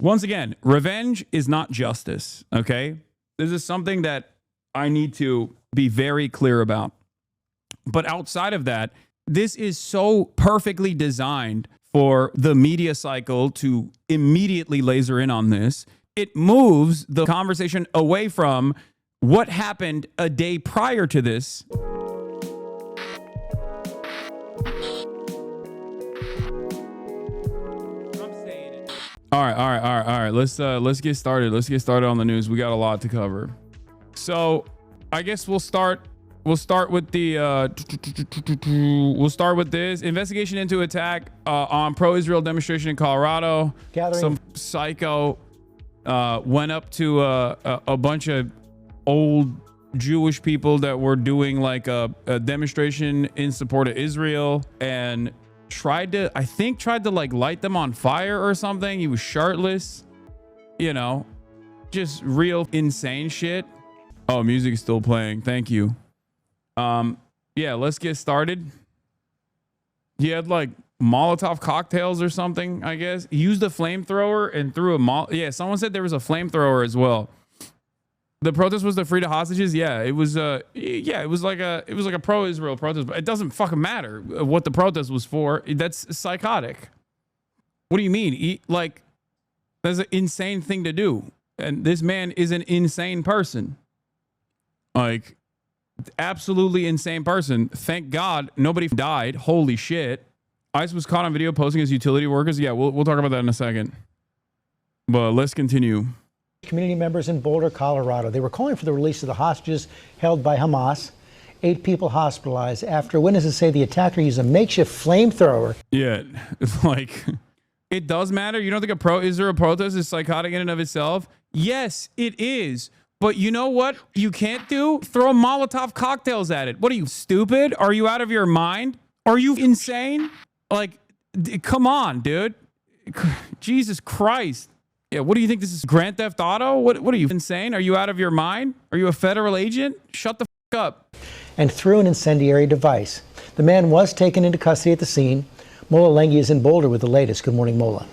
Once again, revenge is not justice, okay? This is something that I need to be very clear about. But outside of that, this is so perfectly designed for the media cycle to immediately laser in on this. It moves the conversation away from what happened a day prior to this. All right. Let's get started. Let's get started on the news. We got a lot to cover. So I guess we'll start with the we'll start with this investigation into attack on pro-Israel demonstration in Colorado. Some psycho went up to a bunch of old Jewish people that were doing like a demonstration in support of Israel and tried to like light them on fire or something. He was shirtless, you know, just real insane shit. Oh, music is still playing. Thank you. Yeah, let's get started. He had like Molotov cocktails or something, I guess. He used a flamethrower and threw a yeah, someone said there was a flamethrower as well. The protest was to free the hostages. Yeah, it was it was like a pro-Israel protest, but it doesn't fucking matter what the protest was for. That's psychotic. What do you mean? Like, that's an insane thing to do. And this man is an insane person. Like, absolutely insane person. Thank God nobody died. Holy shit. ICE was caught on video posting as utility workers. Yeah, we'll talk about that in a second. But let's continue. Community members in Boulder, Colorado. They were calling for the release of the hostages held by Hamas. 8 people hospitalized after witnesses say the attacker used a makeshift flamethrower. Yeah, it's like, it does matter. You don't think a pro-Israel protest is psychotic in and of itself? Yes, it is. But you know what you can't do? Throw Molotov cocktails at it. What are you, stupid? Are you out of your mind? Are you insane? Like, come on, dude. Jesus Christ. Yeah, what do you think this is, Grand Theft Auto? What are you, insane? Are you out of your mind? Are you a federal agent? Shut the fuck up. And threw an incendiary device. The man was taken into custody at the scene. Mola Lengi is in Boulder with the latest. Good morning, Mola.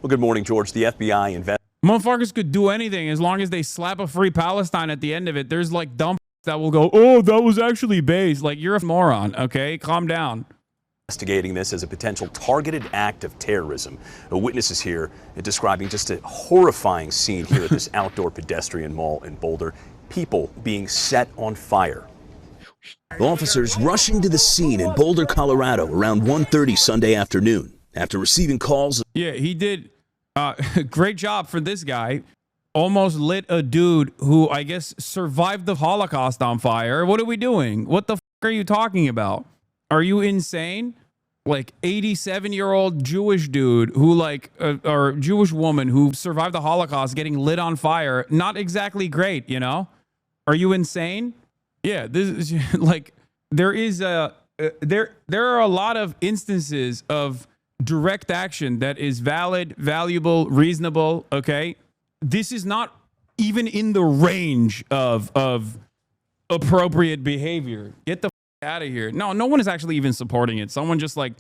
Well, good morning, George. The FBI Motherfuckers could do anything as long as they slap a free Palestine at the end of it. There's like dumb that will go, oh, that was actually base. Like, you're a moron, okay? Calm down. Investigating this as a potential targeted act of terrorism. Witnesses here describing just a horrifying scene here at this outdoor pedestrian mall in Boulder. People being set on fire. Officers rushing to the scene in Boulder, Colorado around 1:30 Sunday afternoon after receiving calls. Yeah, he did. Great job for this guy. Almost lit a dude who I guess survived the Holocaust on fire. What are we doing? What the fuck are you talking about? Are you insane? Like 87-year-old Jewish dude who like, or Jewish woman who survived the Holocaust getting lit on fire. Not exactly great, you know? Are you insane? Yeah, this is like, there are a lot of instances of direct action that is valid, valuable, reasonable, okay? This is not even in the range of appropriate behavior. Get the out of here. No one is actually even supporting it. Someone just like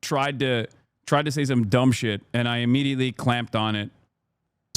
tried to say some dumb shit and I immediately clamped on it.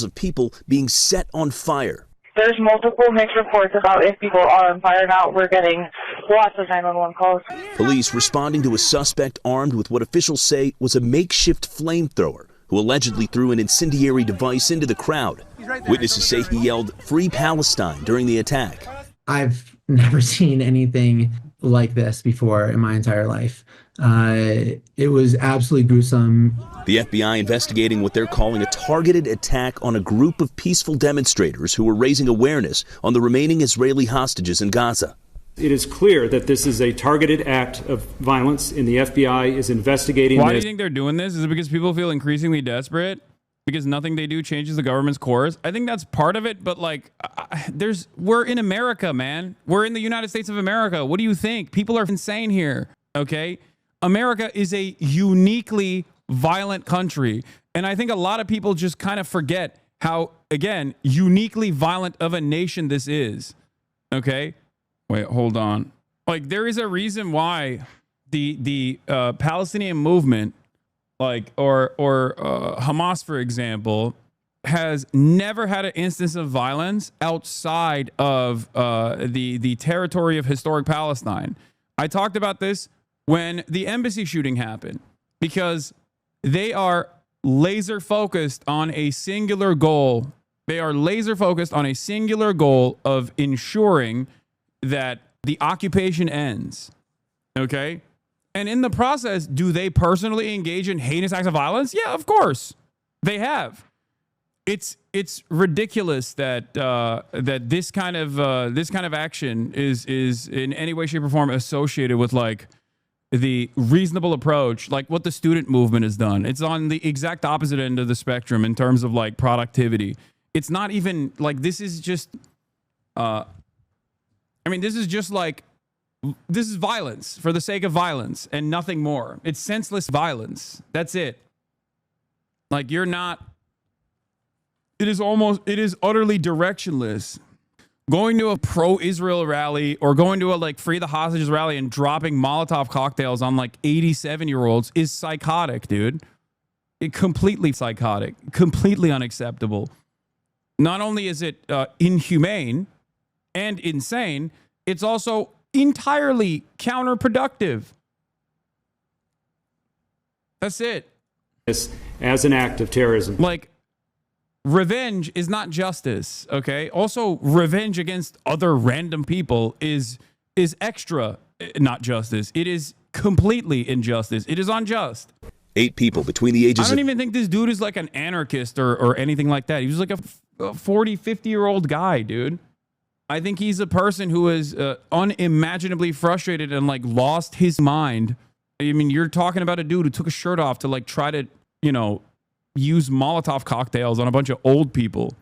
Of people being set on fire. There's multiple mixed reports about if people are on fire now. We're getting lots of 911 calls. Police responding to a suspect armed with what officials say was a makeshift flamethrower who allegedly threw an incendiary device into the crowd. Witnesses say he yelled "Free Palestine" during the attack. I've never seen anything like this before in my entire life. It was absolutely gruesome. The FBI investigating what they're calling a targeted attack on a group of peaceful demonstrators who were raising awareness on the remaining Israeli hostages in Gaza. It is clear that this is a targeted act of violence, and the FBI is investigating this. Why do you think they're doing this? Is it because people feel increasingly desperate? Because nothing they do changes the government's course? I think that's part of it, but like, we're in America, man. We're in the United States of America. What do you think? People are insane here, okay? America is a uniquely violent country. And I think a lot of people just kind of forget how, again, uniquely violent of a nation this is, okay? Wait, hold on. Like, there is a reason why the Palestinian movement, like, or Hamas, for example, has never had an instance of violence outside of the territory of historic Palestine. I talked about this when the embassy shooting happened, because they are laser focused on a singular goal. They are laser focused on a singular goal of ensuring that the occupation ends. Okay? And in the process, do they personally engage in heinous acts of violence? Yeah, of course. They have. It's ridiculous that that this kind of action is in any way, shape, or form associated with like the reasonable approach, like what the student movement has done. It's on the exact opposite end of the spectrum in terms of like productivity. It's not even like, this is just this is just like, this is violence for the sake of violence and nothing more. It's senseless violence. That's it. Like, you're not, it is utterly directionless. Going to a pro-Israel rally or going to a like free the hostages rally and dropping Molotov cocktails on like 87-year-olds is psychotic, dude. Completely psychotic, completely unacceptable. Not only is it inhumane and insane, it's also entirely counterproductive. That's it. As an act of terrorism. Like, revenge is not justice, okay? Also, revenge against other random people is extra not justice. It is completely injustice. It is unjust. 8 people between the ages I don't even think this dude is like an anarchist or anything like that. He was like a 40, 50-year-old guy, dude. I think he's a person who is unimaginably frustrated and like lost his mind. I mean, you're talking about a dude who took a shirt off to like try to, use Molotov cocktails on a bunch of old people,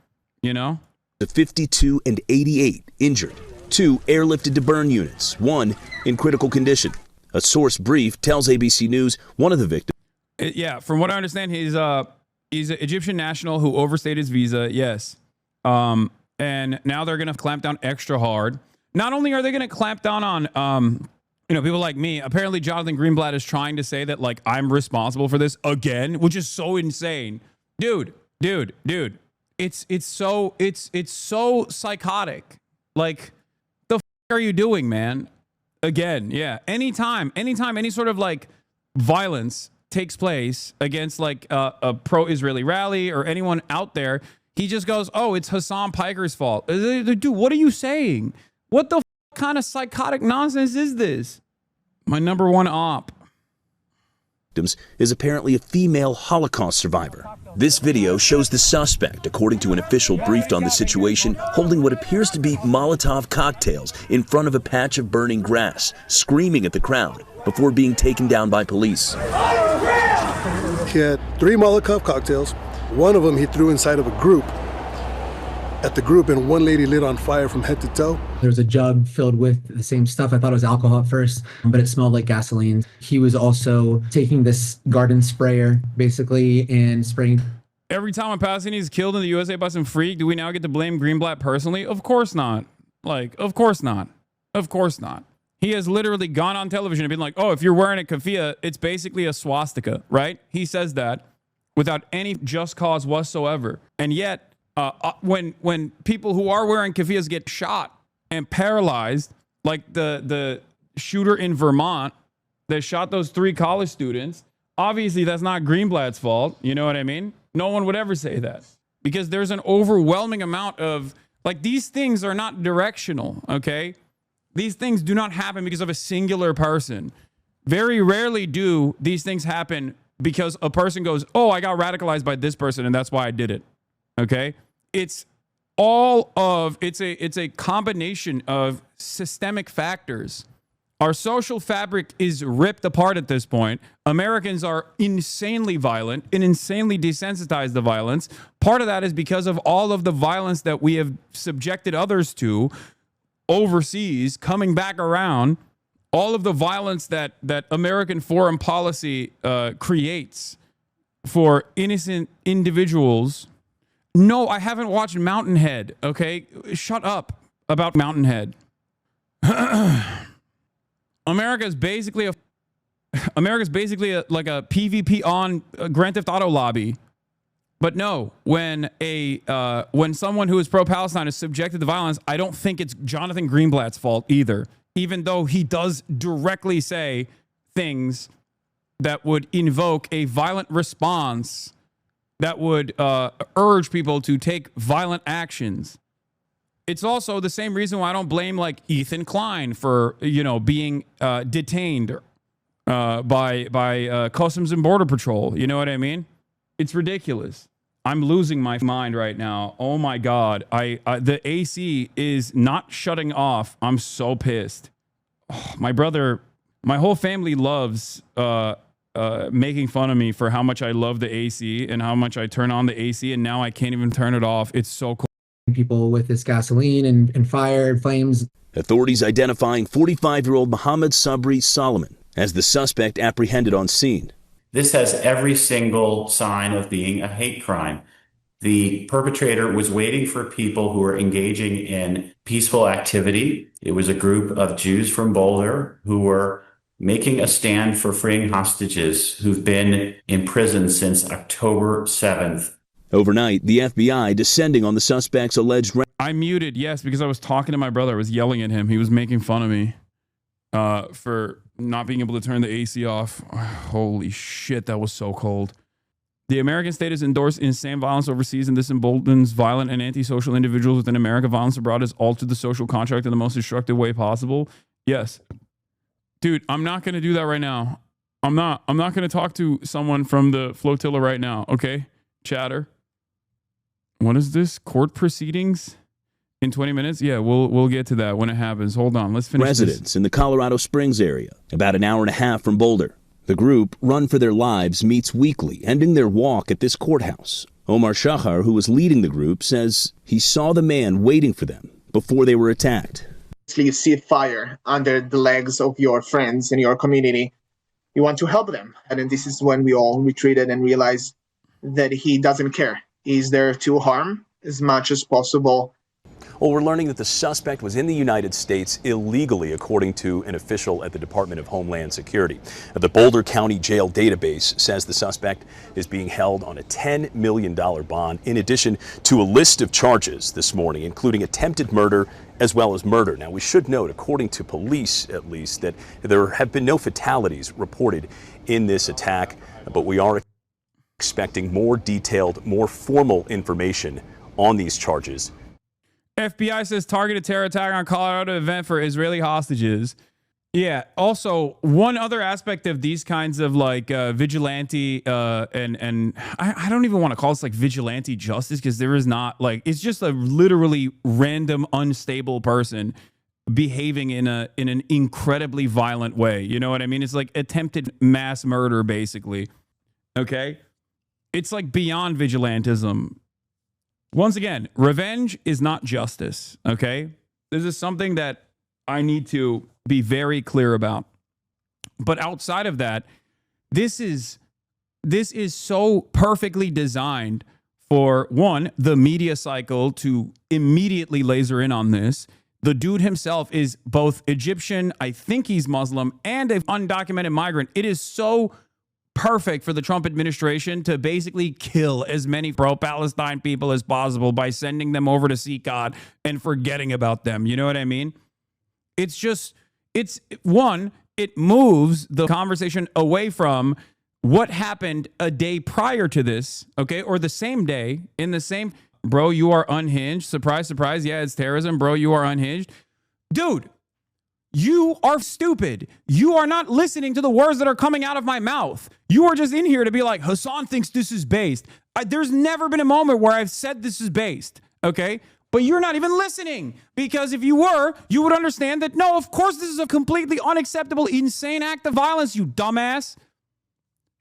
The 52 and 88 injured. 2 airlifted to burn units. 1 in critical condition. A source brief tells ABC News one of the victims. Yeah, from what I understand, he's an Egyptian national who overstayed his visa. Yes. And now they're going to clamp down extra hard. Not only are they going to clamp down on, people like me. Apparently, Jonathan Greenblatt is trying to say that like I'm responsible for this again, which is so insane, dude. It's so psychotic. Like, the f are you doing, man? Again, yeah. Anytime any sort of like violence takes place against like a pro-Israeli rally or anyone out there, he just goes, "Oh, it's Hasan Piker's fault." Dude, what are you saying? What the kind of psychotic nonsense is this? My number one op is apparently a female Holocaust survivor. This video shows the suspect, according to an official briefed on the situation, holding what appears to be Molotov cocktails in front of a patch of burning grass, screaming at the crowd before being taken down by police. He had 3 Molotov cocktails. One of them he threw inside of a group. At the group, and one lady lit on fire from head to toe. There was a jug filled with the same stuff. I thought it was alcohol at first, but it smelled like gasoline. He was also taking this garden sprayer, basically, and spraying. Every time a Palestinian is killed in the USA by some freak, do we now get to blame Greenblatt personally? Of course not. Like, of course not. Of course not. He has literally gone on television and been like, "Oh, if you're wearing a keffiyeh, it's basically a swastika," right? He says that without any just cause whatsoever. And yet, when people who are wearing keffiyehs get shot and paralyzed, like the shooter in Vermont that shot those 3 college students, obviously that's not Greenblatt's fault. You know what I mean? No one would ever say that, because there's an overwhelming amount of, like, these things are not directional, okay? These things do not happen because of a singular person. Very rarely do these things happen because a person goes, "Oh, I got radicalized by this person and that's why I did it." Okay? It's a combination of systemic factors. Our social fabric is ripped apart at this point. Americans are insanely violent and insanely desensitized to violence. Part of that is because of all of the violence that we have subjected others to overseas, coming back around. All of the violence that American foreign policy creates for innocent individuals. No, I haven't watched Mountainhead, okay? Shut up about Mountainhead. America's basically like a PvP on Grand Theft Auto lobby But no, when someone who is pro-Palestine is subjected to violence, I don't think it's Jonathan Greenblatt's fault either, even though he does directly say things that would invoke a violent response that would urge people to take violent actions. It's also the same reason why I don't blame like Ethan Klein for, being detained by Customs and Border Patrol. You know what I mean? It's ridiculous. I'm losing my mind right now. Oh my God. The AC is not shutting off. I'm so pissed. Oh, my whole family loves making fun of me for how much I love the AC and how much I turn on the AC, and now I can't even turn it off. It's so cold. People with this gasoline and fire and flames. Authorities identifying 45-year-old Mohammed Sabri Solomon as the suspect apprehended on scene. This has every single sign of being a hate crime. The perpetrator was waiting for people who were engaging in peaceful activity. It was a group of Jews from Boulder who were making a stand for freeing hostages who've been in prison since October 7th. Overnight, the FBI descending on the suspect's alleged... I muted, yes, because I was talking to my brother. I was yelling at him. He was making fun of me for not being able to turn the AC off. Holy shit, that was so cold. The American state has endorsed insane violence overseas, and this emboldens violent and antisocial individuals within America. Violence abroad has altered the social contract in the most destructive way possible. Yes. Dude, I'm not going to do that right now. I'm not going to talk to someone from the flotilla right now, okay? Chatter. What is this? Court proceedings in 20 minutes? Yeah, we'll get to that when it happens. Hold on, let's finish Residents in the Colorado Springs area, about an hour and a half from Boulder. The group, Run for Their Lives, meets weekly, ending their walk at this courthouse. Omar Shahar, who was leading the group, says he saw the man waiting for them before they were attacked. You see fire under the legs of your friends in your community. You want to help them. And then this is when we all retreated and realized that he doesn't care. He's there to harm as much as possible. Well, we're learning that the suspect was in the United States illegally, according to an official at the Department of Homeland Security. The Boulder County Jail database says the suspect is being held on a $10 million bond, in addition to a list of charges this morning, including attempted murder as well as murder. Now, we should note, according to police at least, that there have been no fatalities reported in this attack, but we are expecting more detailed, more formal information on these charges. FBI says targeted terror attack on Colorado event for Israeli hostages. Yeah. Also, one other aspect of these kinds of like vigilante and I don't even want to call this like vigilante justice, because there is not, like, it's just a literally random unstable person behaving in an incredibly violent way. You know what I mean? It's like attempted mass murder, basically. Okay. It's like beyond vigilantism. Once again, revenge is not justice, okay? This is something that I need to be very clear about. But outside of that, this is so perfectly designed for, one, the media cycle to immediately laser in on this. The dude himself is both Egyptian, I think he's Muslim, and an undocumented migrant. It is so perfect for the Trump administration to basically kill as many pro-Palestine people as possible by sending them over to see God and forgetting about them. You know what I mean? It's just, it moves the conversation away from what happened a day prior to this, okay? Or the same day, in the same, bro, you are unhinged. Surprise, surprise. Yeah, it's terrorism. Bro, you are unhinged. Dude, you are stupid. You are not listening to the words that are coming out of my mouth. You are just in here to be like, Hasan thinks this is based. There's never been a moment where I've said this is based, okay? But you're not even listening, because if you were, you would understand that, no, of course this is a completely unacceptable, insane act of violence, you dumbass.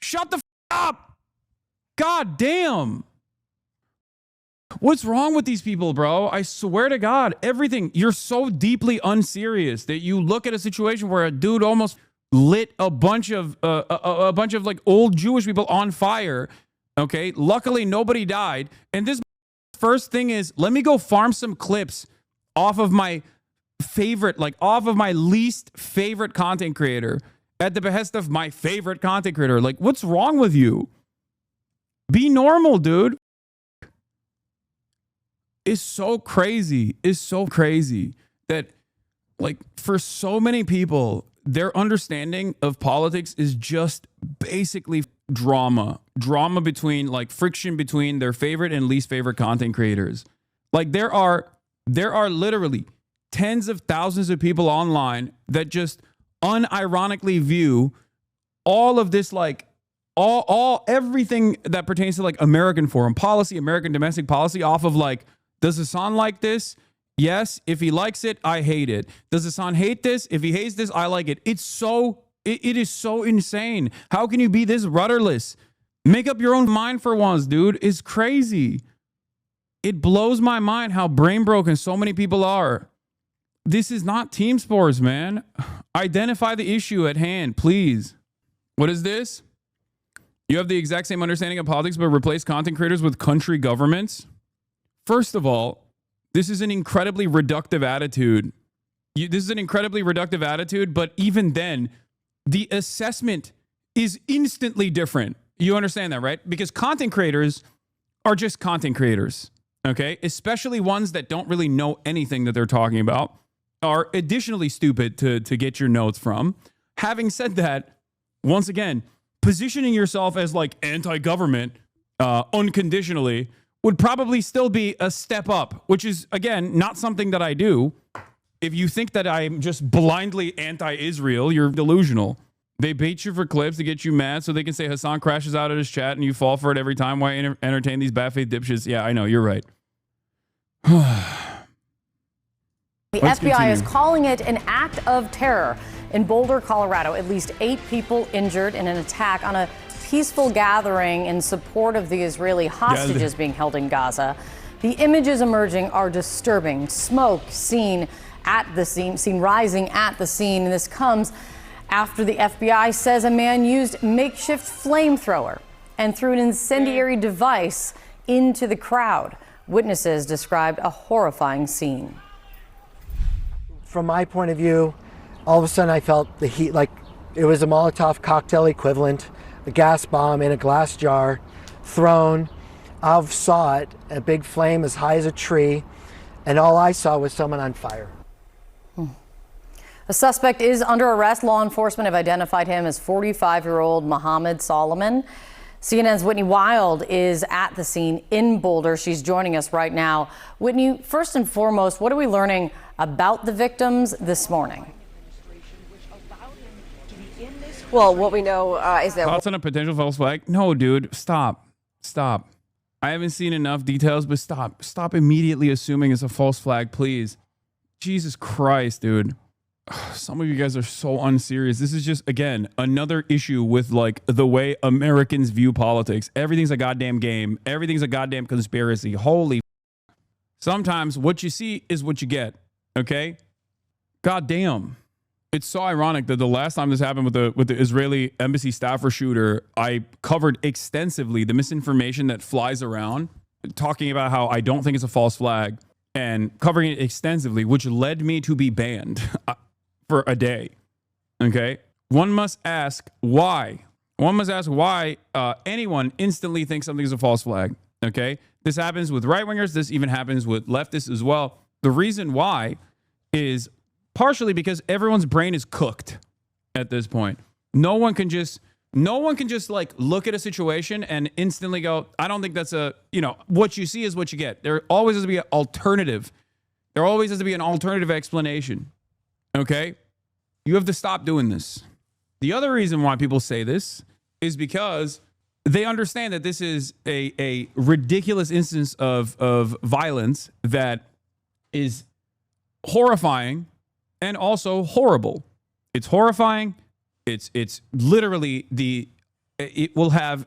Shut the up. God damn. What's wrong with these people, bro? I swear to God, everything. You're so deeply unserious that you look at a situation where a dude almost lit a bunch of like old Jewish people on fire. Okay, luckily nobody died. And this first thing is, let me go farm some clips off of my favorite, like off of my least favorite content creator at the behest of my favorite content creator. Like, what's wrong with you? Be normal, dude. is so crazy. Is so crazy that, like, for so many people, their understanding of politics is just basically drama between, like, friction between their favorite and least favorite content creators. Like, there are literally tens of thousands of people online that just unironically view all of this, like, everything that pertains to, like, American foreign policy, American domestic policy off of, like, does Hasan like this? Yes. If he likes it, I hate it. Does Hasan hate this? If he hates this, I like it. It is so insane. How can you be this rudderless? Make up your own mind for once, dude. It's crazy. It blows my mind how brain broken so many people are. This is not team sports, man. Identify the issue at hand, please. What is this? You have the exact same understanding of politics, but replace content creators with country governments. First of all, this is an incredibly reductive attitude. This is an incredibly reductive attitude, but even then, the assessment is instantly different. You understand that, right? Because content creators are just content creators, okay? Especially ones that don't really know anything that they're talking about, are additionally stupid to get your notes from. Having said that, once again, positioning yourself as, like, anti-government unconditionally would probably still be a step up, which is, again, not something that I do. If you think that I'm just blindly anti-Israel, you're delusional. They bait you for clips to get you mad so they can say Hasan crashes out of his chat and you fall for it every time. Why entertain these bad faith dipshits? Yeah, I know, you're right. The FBI is calling it an act of terror. In Boulder, Colorado, at least 8 people injured in an attack on a peaceful gathering in support of the Israeli hostages being held in Gaza. The images emerging are disturbing. Smoke seen rising at the scene. And this comes after the FBI says a man used makeshift flamethrower and threw an incendiary device into the crowd. Witnesses described a horrifying scene. From my point of view, all of a sudden I felt the heat, like it was a Molotov cocktail equivalent, a gas bomb in a glass jar thrown. I saw it, a big flame as high as a tree, and all I saw was someone on fire. The suspect is under arrest. Law enforcement have identified him as 45-year-old Mohammed Solomon. CNN's Whitney Wild is at the scene in Boulder. She's joining us right now. Whitney, first and foremost, what are we learning about the victims this morning? Well, what we know is that... Thoughts on a potential false flag? No, dude. Stop. I haven't seen enough details, but stop immediately assuming it's a false flag, please. Jesus Christ, dude. Some of you guys are so unserious. This is just, again, another issue with, like, the way Americans view politics. Everything's a goddamn game. Everything's a goddamn conspiracy. Holy. Sometimes what you see is what you get. Okay? Goddamn. It's so ironic that the last time this happened with the Israeli embassy staffer shooter, I covered extensively the misinformation that flies around, talking about how I don't think it's a false flag, and covering it extensively, which led me to be banned for a day. Okay? One must ask why. One must ask why anyone instantly thinks something is a false flag. Okay? This happens with right-wingers. This even happens with leftists as well. The reason why is partially because everyone's brain is cooked at this point. No one can just like look at a situation and instantly go, I don't think that's what you see is what you get. There always has to be an alternative. There always has to be an alternative explanation. Okay? You have to stop doing this. The other reason why people say this is because they understand that this is a ridiculous instance of violence that is horrifying and also horrible. It's horrifying. It's literally it will have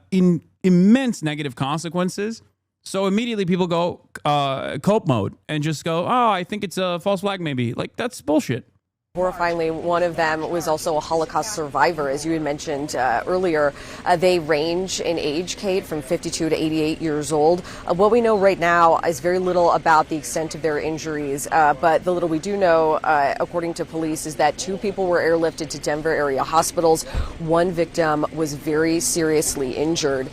immense negative consequences. So immediately people go cope mode and just go, oh, I think it's a false flag maybe. Like, that's bullshit. Horrifyingly, one of them was also a Holocaust survivor, as you had mentioned earlier. They range in age, Kate, from 52 to 88 years old. What we know right now is very little about the extent of their injuries, but the little we do know, according to police, is that 2 people were airlifted to Denver area hospitals. 1 victim was very seriously injured.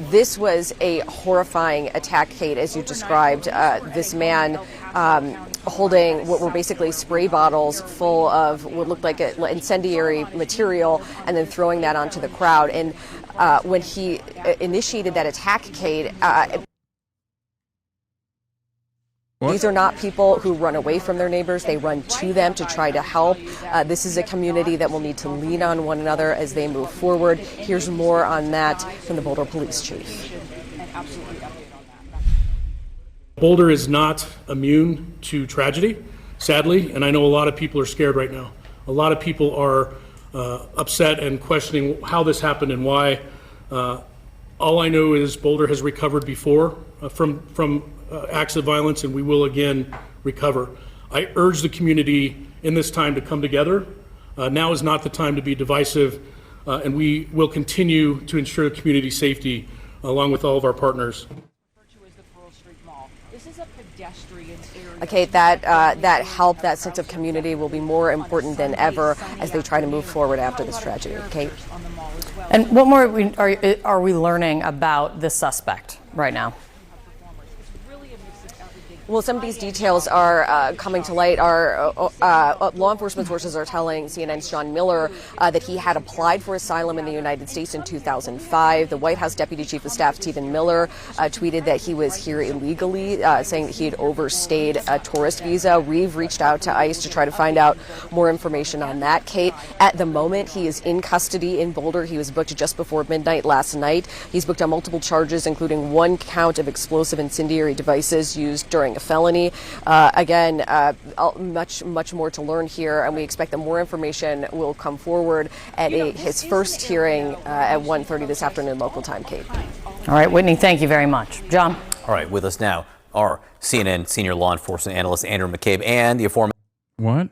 This was a horrifying attack, Kate, as you described. This man holding what were basically spray bottles full of what looked like incendiary material and then throwing that onto the crowd. And when he initiated that attack, Kate, these are not people who run away from their neighbors. They run to them to try to help. This is a community that will need to lean on one another as they move forward. Here's more on that from the Boulder Police Chief. Boulder is not immune to tragedy, sadly, and I know a lot of people are scared right now. A lot of people are upset and questioning how this happened and why. All I know is Boulder has recovered before from acts of violence, and we will again recover. I urge the community in this time to come together. Now is not the time to be divisive, and we will continue to ensure community safety along with all of our partners. Okay, that help, that sense of community will be more important than ever as they try to move forward after this tragedy. Kate? And what more are we learning about the suspect right now? Well, some of these details are coming to light. Our law enforcement sources are telling CNN's John Miller that he had applied for asylum in the United States in 2005. The White House Deputy Chief of Staff Stephen Miller tweeted that he was here illegally, saying that he had overstayed a tourist visa. We've reached out to ICE to try to find out more information on that, Kate. At the moment, he is in custody in Boulder. He was booked just before midnight last night. He's booked on multiple charges, including 1 count of explosive incendiary devices used during a felony. Again, much more to learn here, and we expect that more information will come forward at his first hearing at 1:30 this afternoon local time, Kate. All right, Whitney, thank you very much. John? All right, with us now are CNN senior law enforcement analyst Andrew McCabe and the aforementioned... What?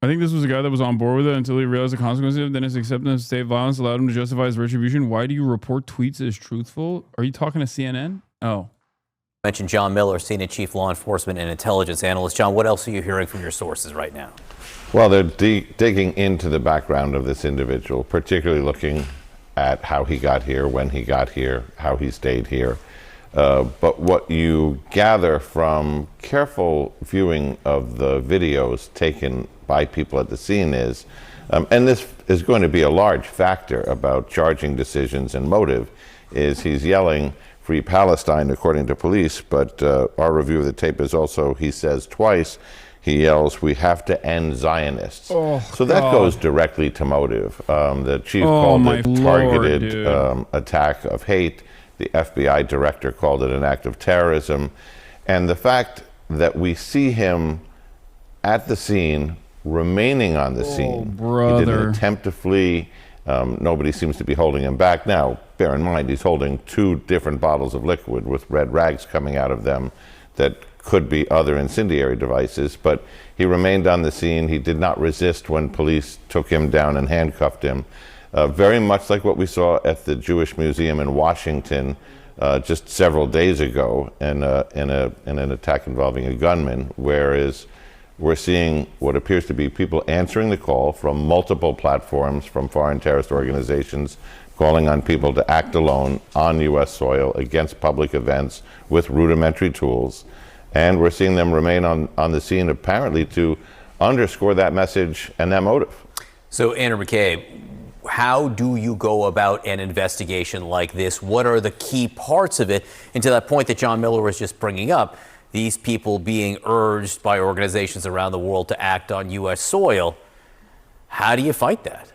I think this was a guy that was on board with it until he realized the consequences of it. Then his acceptance of state violence allowed him to justify his retribution. Why do you report tweets as truthful? Are you talking to CNN? Oh. Mentioned John Miller, CNN chief law enforcement and intelligence analyst. John, what else are you hearing from your sources right now? Well, they're digging into the background of this individual, particularly looking at how he got here, when he got here, how he stayed here. But what you gather from careful viewing of the videos taken by people at the scene is, and this is going to be a large factor about charging decisions and motive, is he's yelling, "Free Palestine," according to police, but our review of the tape is also, he says twice, he yells, "We have to end Zionists." So that goes directly to motive. The chief called it targeted attack of hate. The FBI director called it an act of terrorism. And the fact that we see him at the scene, remaining on the scene, he didn't attempt to flee. Nobody seems to be holding him back. Now, bear in mind, he's holding 2 different bottles of liquid with red rags coming out of them that could be other incendiary devices, but he remained on the scene. He did not resist when police took him down and handcuffed him. Very much like what we saw at the Jewish Museum in Washington just several days ago in an attack involving a gunman, whereas we're seeing what appears to be people answering the call from multiple platforms from foreign terrorist organizations, calling on people to act alone on U.S. soil against public events with rudimentary tools. And we're seeing them remain on the scene apparently to underscore that message and that motive. So, Andrew McCabe, how do you go about an investigation like this? What are the key parts of it? And to that point that John Miller was just bringing up, these people being urged by organizations around the world to act on U.S. soil, how do you fight that?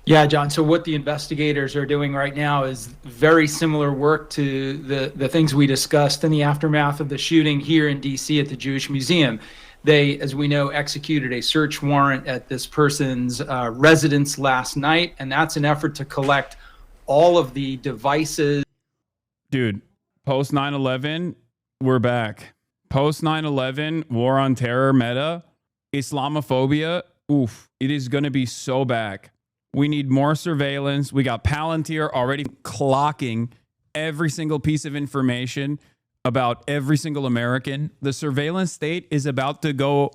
Yeah, John. So what the investigators are doing right now is very similar work to the things we discussed in the aftermath of the shooting here in D.C. at the Jewish Museum. They, as we know, executed a search warrant at this person's residence last night, and that's an effort to collect all of the devices. Dude, post 9/11, we're back. post 9/11, war on terror meta, Islamophobia, oof, it is going to be so back. We need more surveillance. We got Palantir already clocking every single piece of information about every single American. The surveillance state is about to go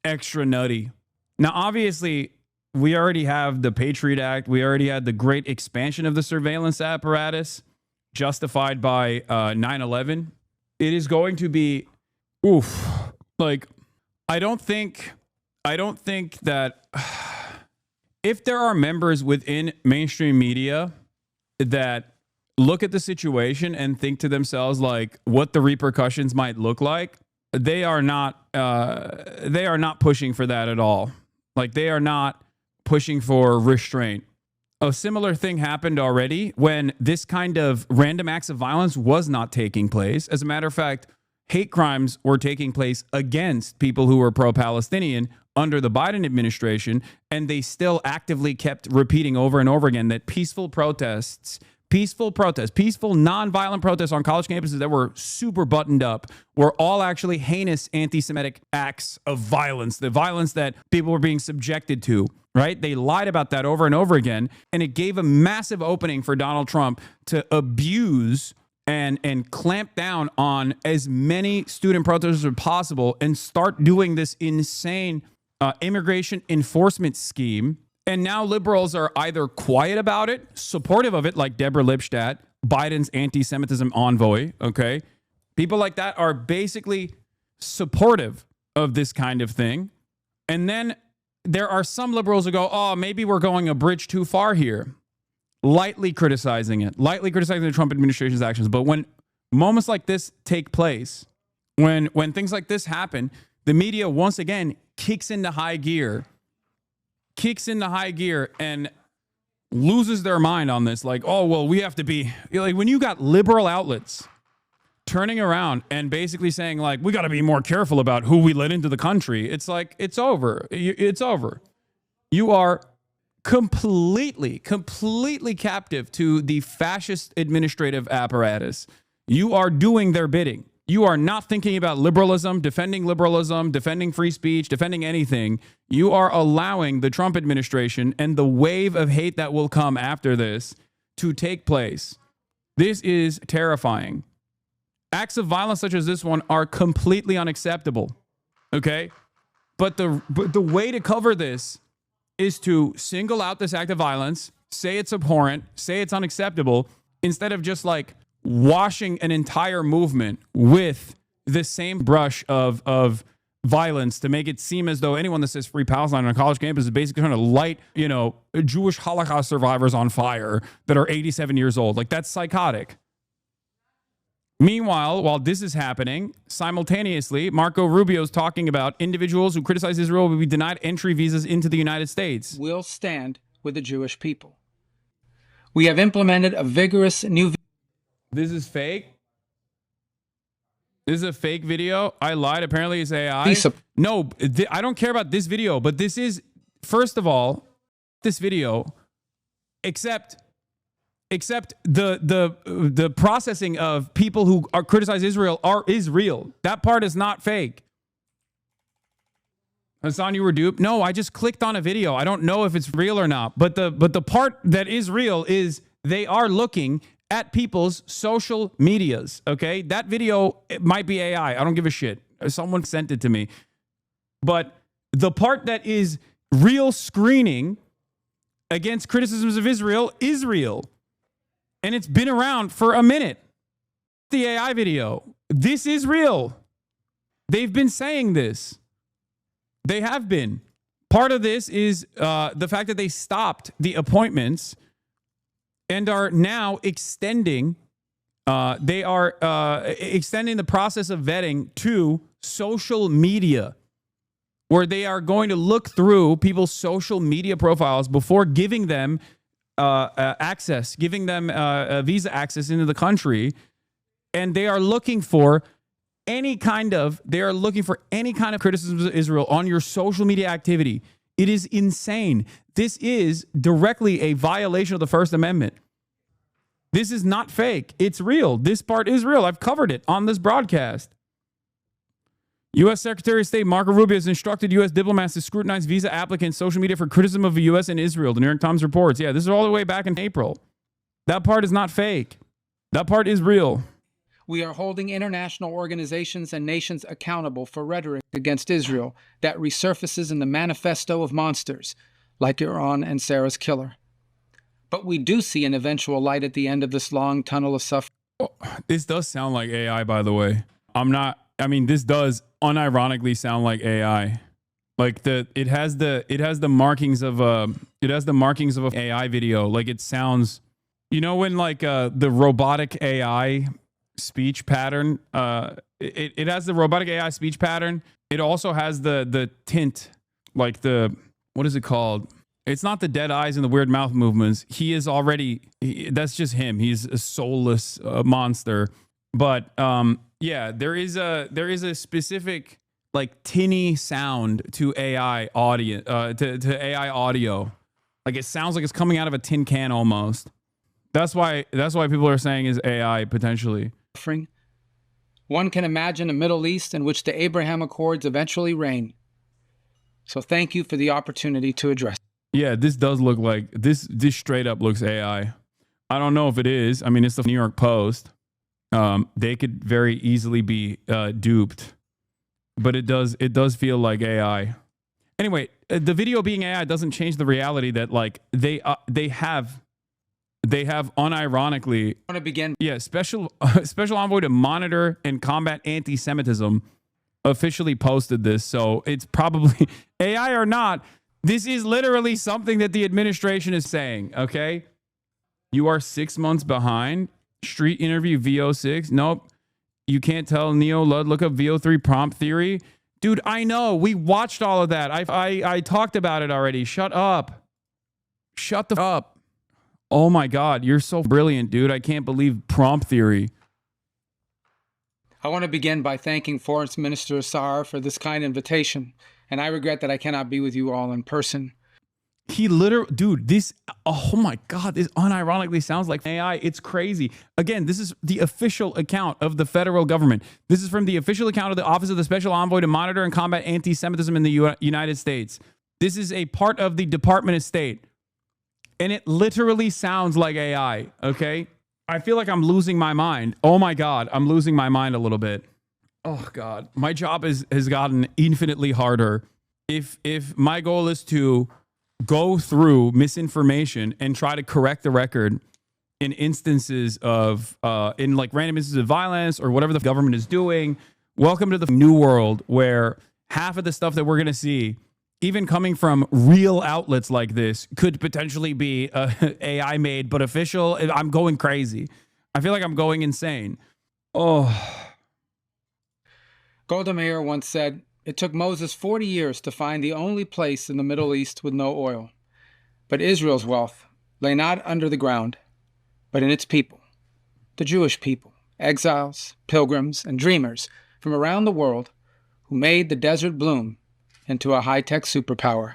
extra nutty. Now, obviously, we already have the Patriot Act. We already had the great expansion of the surveillance apparatus justified by 9/11. It is going to be, oof. Like, I don't think that if there are members within mainstream media that look at the situation and think to themselves like what the repercussions might look like, they are not pushing for that at all. Like, they are not pushing for restraint. A similar thing happened already when this kind of random acts of violence was not taking place. As a matter of fact, hate crimes were taking place against people who were pro-Palestinian under the Biden administration, and they still actively kept repeating over and over again that peaceful non-violent protests on college campuses that were super buttoned up were all actually heinous anti-Semitic acts of violence, the violence that people were being subjected to, right? They lied about that over and over again, and it gave a massive opening for Donald Trump to abuse and clamp down on as many student protesters as possible and start doing this insane immigration enforcement scheme. And now liberals are either quiet about it, supportive of it, like Deborah Lipstadt, Biden's anti-Semitism envoy, okay? People like that are basically supportive of this kind of thing. And then there are some liberals who go, oh, maybe we're going a bridge too far here. Lightly criticizing it, lightly criticizing the Trump administration's actions. But when moments like this take place, when things like this happen, the media once again kicks into high gear and loses their mind on this. Like, oh, well, we have to be like, when you got liberal outlets turning around and basically saying like, we got to be more careful about who we let into the country. It's like, it's over. It's over. You are completely captive to the fascist administrative apparatus. You are doing their bidding. You are not thinking about liberalism, defending free speech, defending anything. You are allowing the Trump administration and the wave of hate that will come after this to take place. This is terrifying. Acts of violence such as this one are completely unacceptable. Okay? But the way to cover this is to single out this act of violence, say it's abhorrent, say it's unacceptable, instead of just like washing an entire movement with the same brush of violence to make it seem as though anyone that says free Palestine on a college campus is basically trying to light, Jewish Holocaust survivors on fire that are 87 years old. Like, that's psychotic. Meanwhile, while this is happening, simultaneously, Marco Rubio is talking about individuals who criticize Israel will be denied entry visas into the United States. We'll stand with the Jewish people. We have implemented a vigorous new... This is fake? This is a fake video? I lied. Apparently it's AI. No, I don't care about this video, but this is, first of all, this video, except the processing of people who criticize Israel is real. That part is not fake. Hasan, you were duped? No, I just clicked on a video. I don't know if it's real or not. But the part that is real is they are looking at people's social medias. Okay, that video, it might be AI. I don't give a shit. Someone sent it to me. But the part that is real screening against criticisms of Israel is real. And it's been around for a minute. The AI video. This is real. They've been saying this. They have been. Part of this is the fact that they stopped the appointments and are now extending. They are extending the process of vetting to social media, where they are going to look through people's social media profiles before giving them access, giving them visa access into the country. And they are looking for any kind of criticisms of Israel on your social media activity. It is insane. This is directly a violation of the First Amendment. This is not fake. It's real. This part is real. I've covered it on this broadcast. U.S. Secretary of State Marco Rubio has instructed U.S. diplomats to scrutinize visa applicants' social media for criticism of the U.S. and Israel. The New York Times reports. Yeah, this is all the way back in April. That part is not fake. That part is real. We are holding international organizations and nations accountable for rhetoric against Israel that resurfaces in the manifesto of monsters, like Iran and Sarah's killer. But we do see an eventual light at the end of this long tunnel of suffering. This does sound like AI, by the way. This does unironically sound like AI. Like it has the markings of an AI video. Like it sounds, when like the robotic AI speech pattern, it has the robotic AI speech pattern. It also has the tint, like what is it called? It's not the dead eyes and the weird mouth movements. That's just him. He's a soulless monster. But yeah, there is a specific like tinny sound to AI audio, to AI audio. Like it sounds like it's coming out of a tin can almost. That's why people are saying is AI potentially. One can imagine a Middle East in which the Abraham Accords eventually reign. So thank you for the opportunity to address. Yeah, this does look like this straight up looks AI. I don't know if it is. I mean, it's the New York Post. They could very easily be duped, but it does feel like AI. Anyway, the video being AI doesn't change the reality that like they have unironically. I want to begin. Yeah, special envoy to monitor and combat anti-Semitism officially posted this, so it's probably AI or not. This is literally something that the administration is saying. Okay, you are 6 months behind. Street interview VO6. Nope, you can't tell Neo Lud. Look up VO3 prompt theory, dude. I know we watched all of that. I talked about it already. Shut up. Shut the up. Oh my God, you're so brilliant, dude. I can't believe prompt theory. I want to begin by thanking Foreign Minister Assar for this kind invitation, and I regret that I cannot be with you all in person. He literally, dude, this, oh my God, this unironically sounds like AI. It's crazy. Again, this is the official account of the federal government. This is from the official account of the Office of the Special Envoy to Monitor and Combat Anti-Semitism in the United States. This is a part of the Department of State. And it literally sounds like AI, okay? I feel like I'm losing my mind. Oh my God, I'm losing my mind a little bit. Oh God, my job has gotten infinitely harder. If my goal is to go through misinformation and try to correct the record in instances of, in like random instances of violence or whatever the government is doing, welcome to the new world where half of the stuff that we're gonna see, even coming from real outlets like this, could potentially be AI made, but official. I'm going crazy. I feel like I'm going insane. Oh. Golda Meir once said, "It took Moses 40 years to find the only place in the Middle East with no oil. But Israel's wealth lay not under the ground, but in its people, the Jewish people, exiles, pilgrims, and dreamers from around the world who made the desert bloom into a high-tech superpower.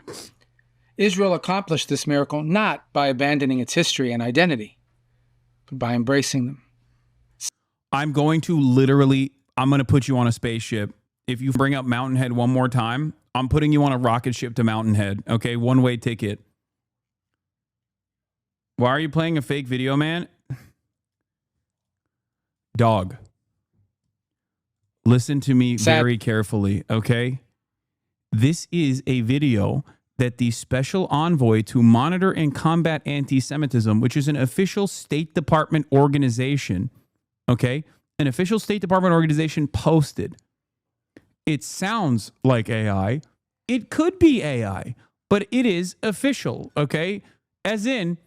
Israel accomplished this miracle not by abandoning its history and identity, but by embracing them." I'm going to put you on a spaceship. If you bring up Mountain Head one more time, I'm putting you on a rocket ship to Mountain Head. Okay, one-way ticket. Why are you playing a fake video, man? Dog. Listen to me very carefully, okay? This is a video that the Special Envoy to Monitor and Combat Anti-Semitism, which is an official State Department organization, okay? An official State Department organization posted. It sounds like AI. It could be AI, but it is official, okay? As in,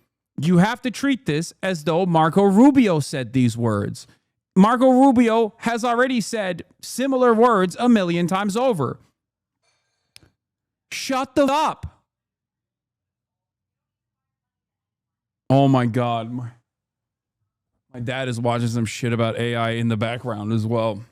you have to treat this as though Marco Rubio said these words. Marco Rubio has already said similar words 1,000,000 times over. Shut the up. Oh my God. My dad is watching some shit about AI in the background as well.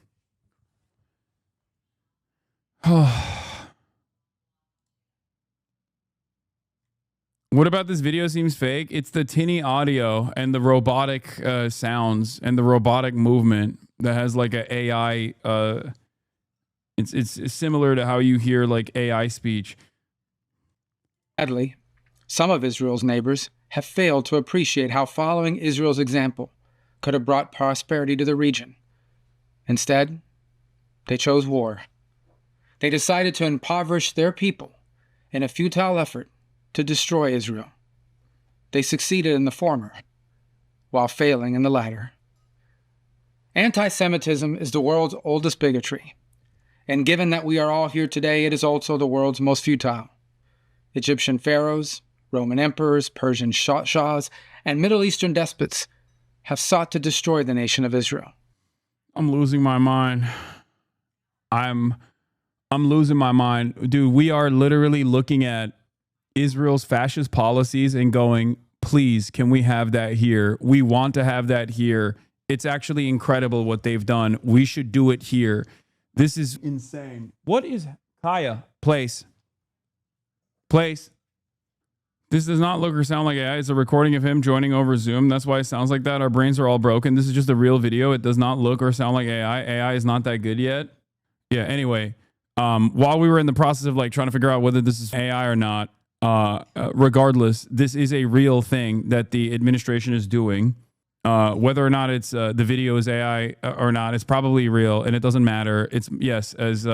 What about this video seems fake? It's the tinny audio and the robotic sounds and the robotic movement that has like an AI It's similar to how you hear like AI speech. Sadly, some of Israel's neighbors have failed to appreciate how following Israel's example could have brought prosperity to the region. Instead, they chose war. They decided to impoverish their people in a futile effort to destroy Israel. They succeeded in the former, while failing in the latter. Anti-Semitism is the world's oldest bigotry, and given that we are all here today, it is also the world's most futile. Egyptian pharaohs, Roman emperors, Persian shahs, and Middle Eastern despots have sought to destroy the nation of Israel. I'm losing my mind. I'm losing my mind. Dude, we are literally looking at Israel's fascist policies and going, please, can we have that here? We want to have that here. It's actually incredible what they've done. We should do it here. This is insane. What is Kaya? Place. This does not look or sound like AI. It's a recording of him joining over Zoom. That's why it sounds like that. Our brains are all broken. This is just a real video. It does not look or sound like AI. AI is not that good yet. Yeah, anyway, while we were in the process of like trying to figure out whether this is AI or not, regardless, this is a real thing that the administration is doing. Whether or not it's the video is AI or not, it's probably real, and it doesn't matter. It's yes, as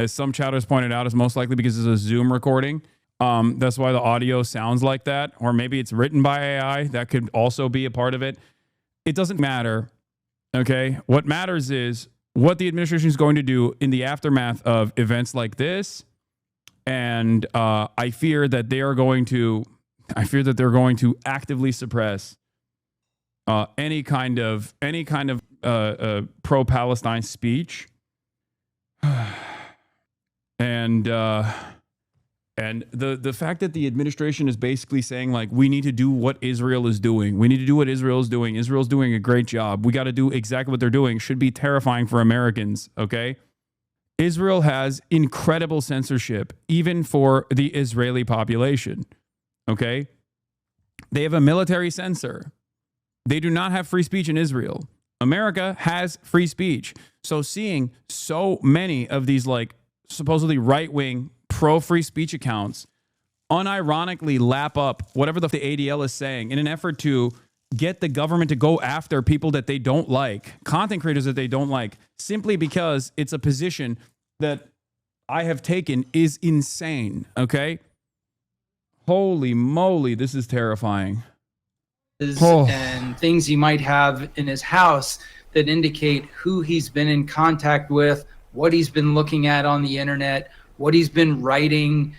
some chatters pointed out, it's most likely because it's a Zoom recording. That's why the audio sounds like that, or maybe it's written by AI. That could also be a part of it. It doesn't matter. Okay, what matters is what the administration is going to do in the aftermath of events like this, and I fear that they're going to actively suppress any kind of pro-Palestine speech, and the fact that the administration is basically saying like we need to do what Israel is doing. We need to do what Israel is doing. Israel's doing a great job. We got to do exactly what they're doing. Should be terrifying for Americans. Okay. Israel has incredible censorship, even for the Israeli population. Okay. They have a military censor. They do not have free speech in Israel. America has free speech. So seeing so many of these like supposedly right-wing pro-free speech accounts unironically lap up whatever the ADL is saying in an effort to get the government to go after people that they don't like, content creators that they don't like, simply because it's a position that I have taken is insane, okay? Holy moly, this is terrifying. And things he might have in his house that indicate who he's been in contact with, what he's been looking at on the internet, what he's been writing,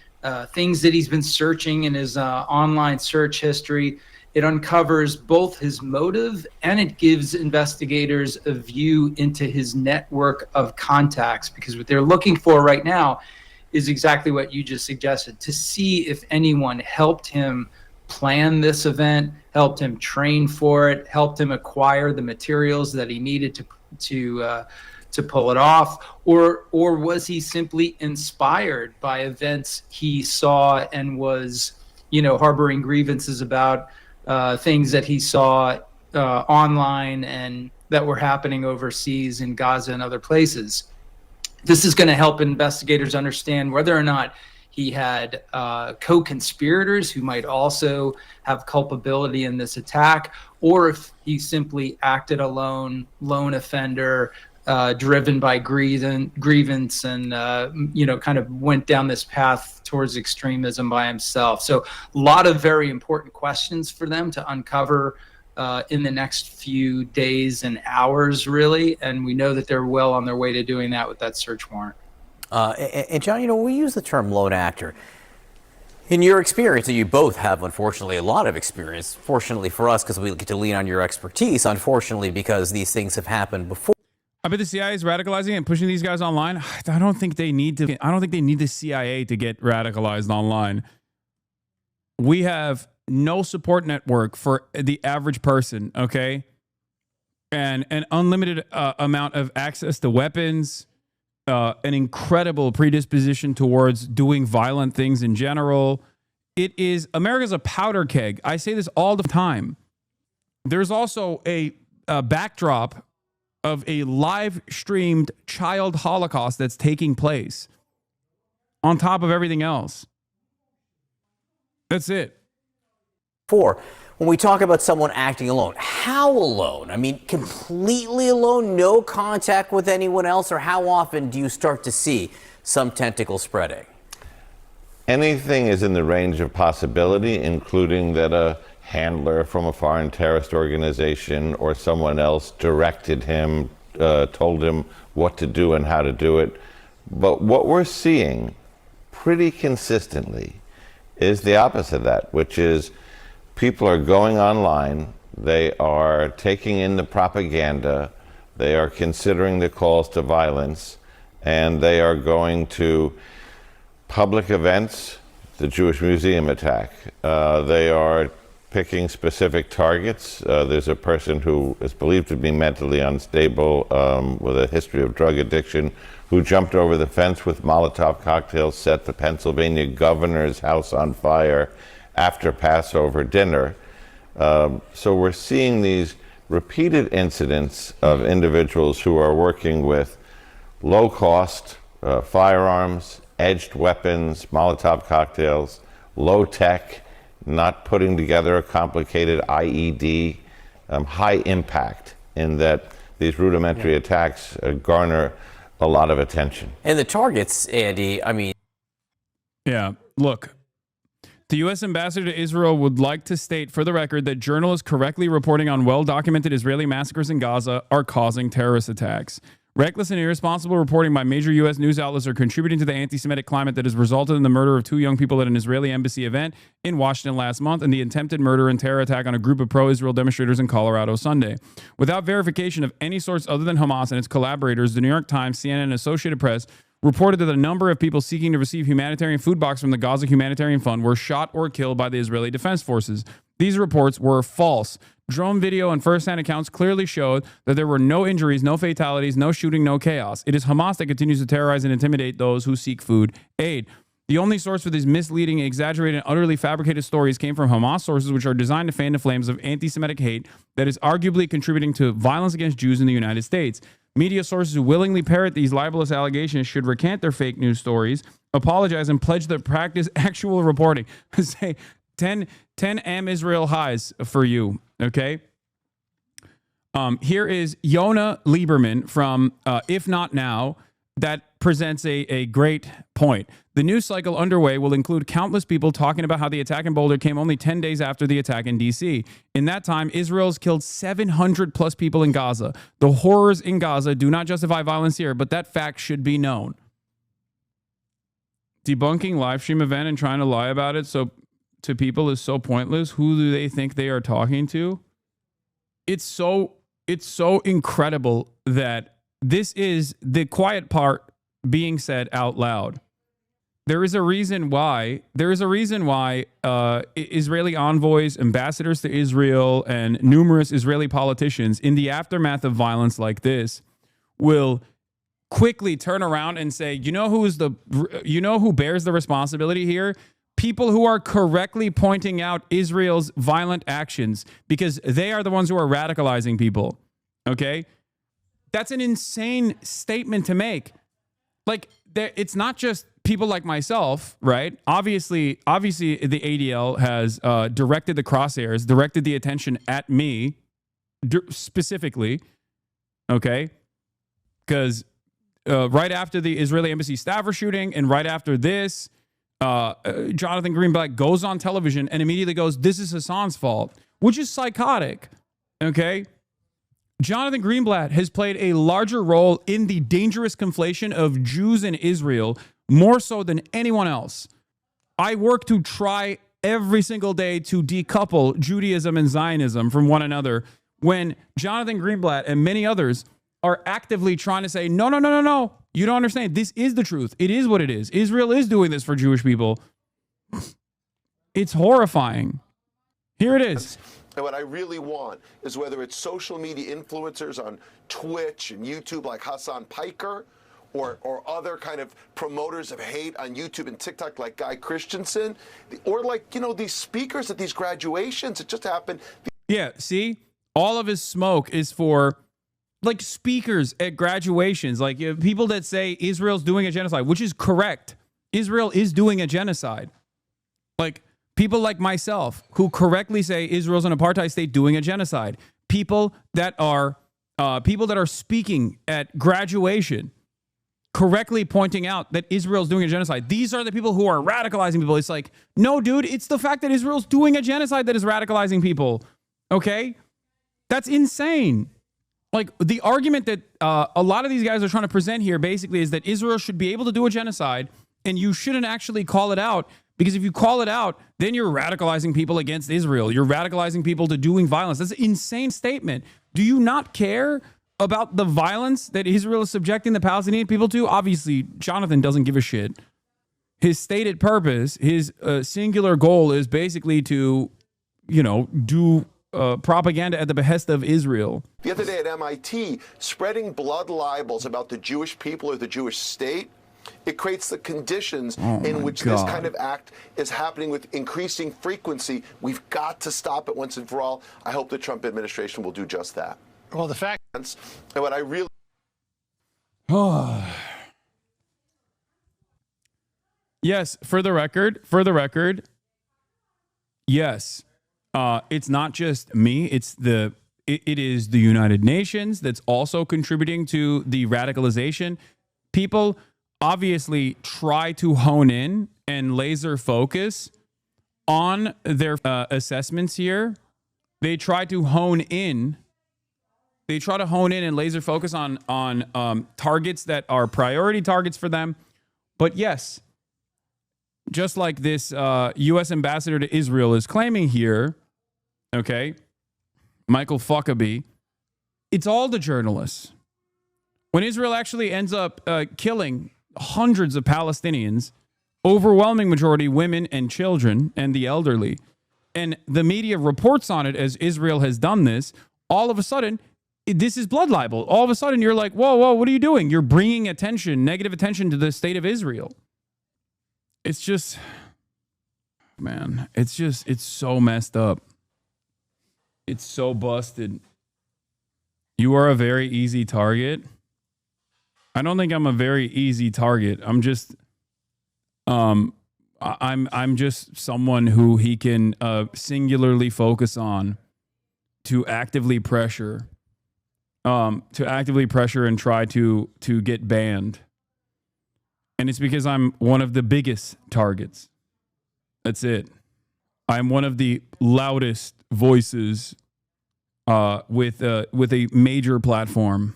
things that he's been searching in his online search history. It uncovers both his motive and it gives investigators a view into his network of contacts, because what they're looking for right now is exactly what you just suggested, to see if anyone helped him plan this event, helped him train for it, helped him acquire the materials that he needed to pull it off, or was he simply inspired by events he saw and was, harboring grievances about things that he saw online and that were happening overseas in Gaza and other places. This is going to help investigators understand whether or not he had co-conspirators who might also have culpability in this attack, or if he simply acted alone, lone offender, driven by grievance and, kind of went down this path towards extremism by himself. So a lot of very important questions for them to uncover in the next few days and hours, really. And we know that they're well on their way to doing that with that search warrant. And John, we use the term lone actor. In your experience, and you both have, unfortunately, a lot of experience, fortunately for us, because we get to lean on your expertise, unfortunately, because these things have happened before. I bet the CIA is radicalizing and pushing these guys online. I don't think they need the CIA to get radicalized online. We have no support network for the average person, okay? And an unlimited amount of access to weapons, an incredible predisposition towards doing violent things in general. America's a powder keg. I say this all the time. There's also a backdrop of a live streamed child Holocaust that's taking place on top of everything else. That's it. When we talk about someone acting alone, how alone? I mean, completely alone, no contact with anyone else, or how often do you start to see some tentacle spreading? Anything is in the range of possibility, including that a handler from a foreign terrorist organization or someone else directed him, told him what to do and how to do it. But what we're seeing pretty consistently is the opposite of that, which is people are going online, they are taking in the propaganda, they are considering the calls to violence, and they are going to public events, the Jewish Museum attack. They are picking specific targets. There's a person who is believed to be mentally unstable with a history of drug addiction who jumped over the fence with Molotov cocktails, set the Pennsylvania governor's house on fire after Passover dinner. So we're seeing these repeated incidents of individuals who are working with low-cost firearms, edged weapons, Molotov cocktails, low-tech, not putting together a complicated IED, high impact in that these rudimentary attacks garner a lot of attention. And the targets, Andy, I mean... Yeah, look. The U.S. ambassador to Israel would like to state for the record that journalists correctly reporting on well-documented Israeli massacres in Gaza are causing terrorist attacks. Reckless and irresponsible reporting by major U.S. news outlets are contributing to the anti-Semitic climate that has resulted in the murder of 2 young people at an Israeli embassy event in Washington last month and the attempted murder and terror attack on a group of pro-Israel demonstrators in Colorado Sunday. Without verification of any source other than Hamas and its collaborators, the New York Times, CNN, and Associated Press reported that a number of people seeking to receive humanitarian food box from the Gaza Humanitarian Fund were shot or killed by the Israeli Defense Forces. These reports were false. Drone video and first-hand accounts clearly showed that there were no injuries, no fatalities, no shooting, no chaos. It is Hamas that continues to terrorize and intimidate those who seek food aid. The only source for these misleading, exaggerated, and utterly fabricated stories came from Hamas sources, which are designed to fan the flames of anti-Semitic hate that is arguably contributing to violence against Jews in the United States. Media sources who willingly parrot these libelous allegations should recant their fake news stories, apologize, and pledge to practice actual reporting. Say 10 Am Israel highs for you, okay? Here is Yona Lieberman from If Not Now that presents a great point. The news cycle underway will include countless people talking about how the attack in Boulder came only 10 days after the attack in D.C. In that time, Israel's killed 700 plus people in Gaza. The horrors in Gaza do not justify violence here, but that fact should be known. Debunking live stream event and trying to lie about it to people is so pointless. Who do they think they are talking to? It's so incredible that this is the quiet part being said out loud. There is a reason why Israeli envoys, ambassadors to Israel, and numerous Israeli politicians in the aftermath of violence like this will quickly turn around and say, you know who bears the responsibility here? People who are correctly pointing out Israel's violent actions, because they are the ones who are radicalizing people. Okay? That's an insane statement to make. Like, it's not just people like myself, right? Obviously, the ADL has directed the crosshairs, directed the attention at me specifically, okay? Because right after the Israeli embassy staffer shooting and right after this, Jonathan Greenblatt goes on television and immediately goes, this is Hasan's fault, which is psychotic, okay? Jonathan Greenblatt has played a larger role in the dangerous conflation of Jews and Israel, more so than anyone else. I work to try every single day to decouple Judaism and Zionism from one another, when Jonathan Greenblatt and many others are actively trying to say, no, you don't understand. This is the truth. It is what it is. Israel is doing this for Jewish people. It's horrifying. Here it is. And what I really want is, whether it's social media influencers on Twitch and YouTube like Hasan Piker, or other kind of promoters of hate on YouTube and TikTok like Guy Christensen, or like, these speakers at these graduations. It just happened. Yeah, see? All of his smoke is for like speakers at graduations, like people that say Israel's doing a genocide, which is correct. Israel is doing a genocide. Like people like myself who correctly say Israel's an apartheid state doing a genocide. People that are speaking at graduation, correctly pointing out that Israel's doing a genocide. These are the people who are radicalizing people. It's like, no, dude, it's the fact that Israel's doing a genocide that is radicalizing people. Okay? That's insane. Like the argument that a lot of these guys are trying to present here basically is that Israel should be able to do a genocide and you shouldn't actually call it out, because if you call it out, then you're radicalizing people against Israel. You're radicalizing people to doing violence. That's an insane statement. Do you not care about the violence that Israel is subjecting the Palestinian people to? Obviously, Jonathan doesn't give a shit. His stated purpose, his singular goal is basically to, do propaganda at the behest of Israel. The other day at MIT, spreading blood libels about the Jewish people or the Jewish state, it creates the conditions in which this kind of act is happening with increasing frequency. We've got to stop it once and for all. I hope the Trump administration will do just that. Well, the fact... And what I really... Yes, for the record, yes. It's not just me. It is the United Nations that's also contributing to the radicalization. People obviously try to hone in and laser focus on their assessments here. They try to hone in and laser focus on targets that are priority targets for them. But yes, just like this U.S. ambassador to Israel is claiming here, okay, Michael Fuckabee, it's all the journalists. When Israel actually ends up killing hundreds of Palestinians, overwhelming majority women and children and the elderly, and the media reports on it as Israel has done this, all of a sudden, this is blood libel. All of a sudden, you're like, whoa, what are you doing? You're bringing negative attention to the state of Israel. It's just, man, it's so messed up. It's so busted. You are a very easy target. I don't think I'm a very easy target. I'm just, I'm just someone who he can singularly focus on to actively pressure and try to get banned. And it's because I'm one of the biggest targets. That's it. I'm one of the loudest voices with a major platform.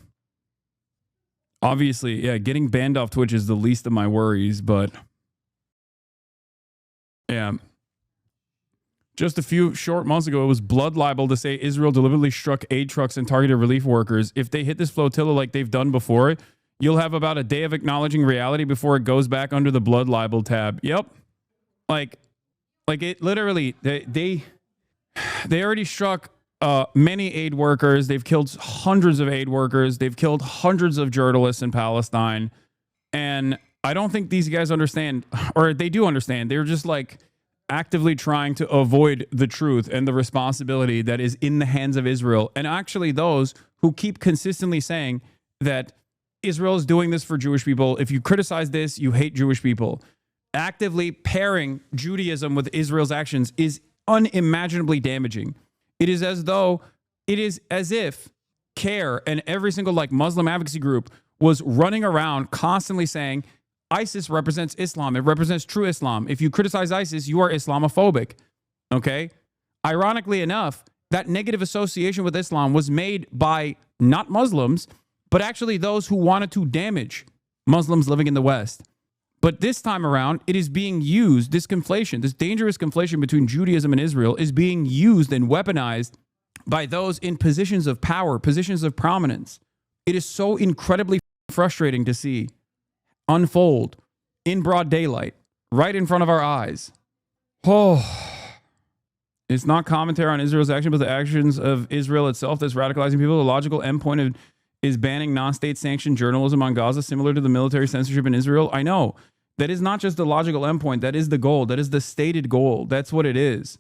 Obviously, yeah, getting banned off Twitch is the least of my worries, but yeah. Just a few short months ago, it was blood libel to say Israel deliberately struck aid trucks and targeted relief workers. If they hit this flotilla like they've done before, you'll have about a day of acknowledging reality before it goes back under the blood libel tab. Yep. Like it literally, they already struck many aid workers. They've killed hundreds of aid workers. They've killed hundreds of journalists in Palestine. And I don't think these guys understand, or they do understand. They're just like actively trying to avoid the truth and the responsibility that is in the hands of Israel. And actually those who keep consistently saying that Israel is doing this for Jewish people. If you criticize this, you hate Jewish people. Actively pairing Judaism with Israel's actions is unimaginably damaging. It is as if CARE and every single Muslim advocacy group was running around constantly saying ISIS represents Islam. It represents true Islam. If you criticize ISIS, you are Islamophobic. Okay? Ironically enough, that negative association with Islam was made by not Muslims, but actually those who wanted to damage Muslims living in the West. But this time around, it is being used, this conflation, this dangerous conflation between Judaism and Israel is being used and weaponized by those in positions of power, positions of prominence. It is so incredibly frustrating to see unfold in broad daylight, right in front of our eyes. Oh, it's not commentary on Israel's action, but the actions of Israel itself that's radicalizing people. The logical endpoint is banning non-state sanctioned journalism on Gaza, similar to the military censorship in Israel. I know. That is not just the logical endpoint. That is the goal. That is the stated goal. That's what it is.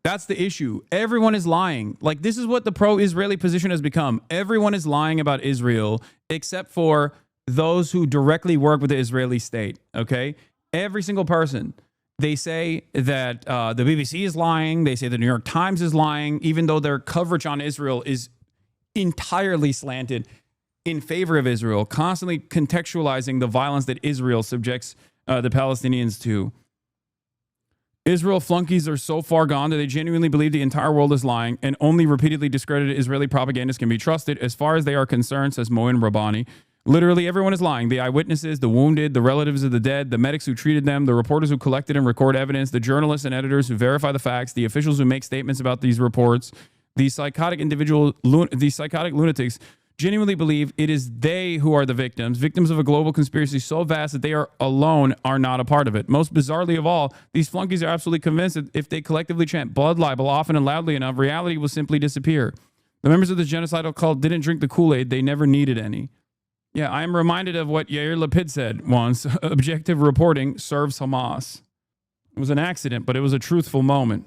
That's the issue. Everyone is lying. Like, this is what the pro-Israeli position has become. Everyone is lying about Israel except for those who directly work with the Israeli state, okay? Every single person. They say that the BBC is lying. They say the New York Times is lying, even though their coverage on Israel is entirely slanted in favor of Israel, constantly contextualizing the violence that Israel subjects the Palestinians to. Israel flunkies are so far gone that they genuinely believe the entire world is lying, and only repeatedly discredited Israeli propagandists can be trusted as far as they are concerned, says Moin Rabbani. Literally everyone is lying. The eyewitnesses, the wounded, the relatives of the dead, the medics who treated them, the reporters who collected and record evidence, the journalists and editors who verify the facts, the officials who make statements about these reports. These psychotic lunatics genuinely believe it is they who are the victims of a global conspiracy so vast that they are not a part of it. Most bizarrely of all, these flunkies are absolutely convinced that if they collectively chant blood libel often and loudly enough, reality will simply disappear. The members of the genocidal cult didn't drink the Kool-Aid. They never needed any. Yeah, I am reminded of what Yair Lapid said once. Objective reporting serves Hamas. It was an accident, but it was a truthful moment.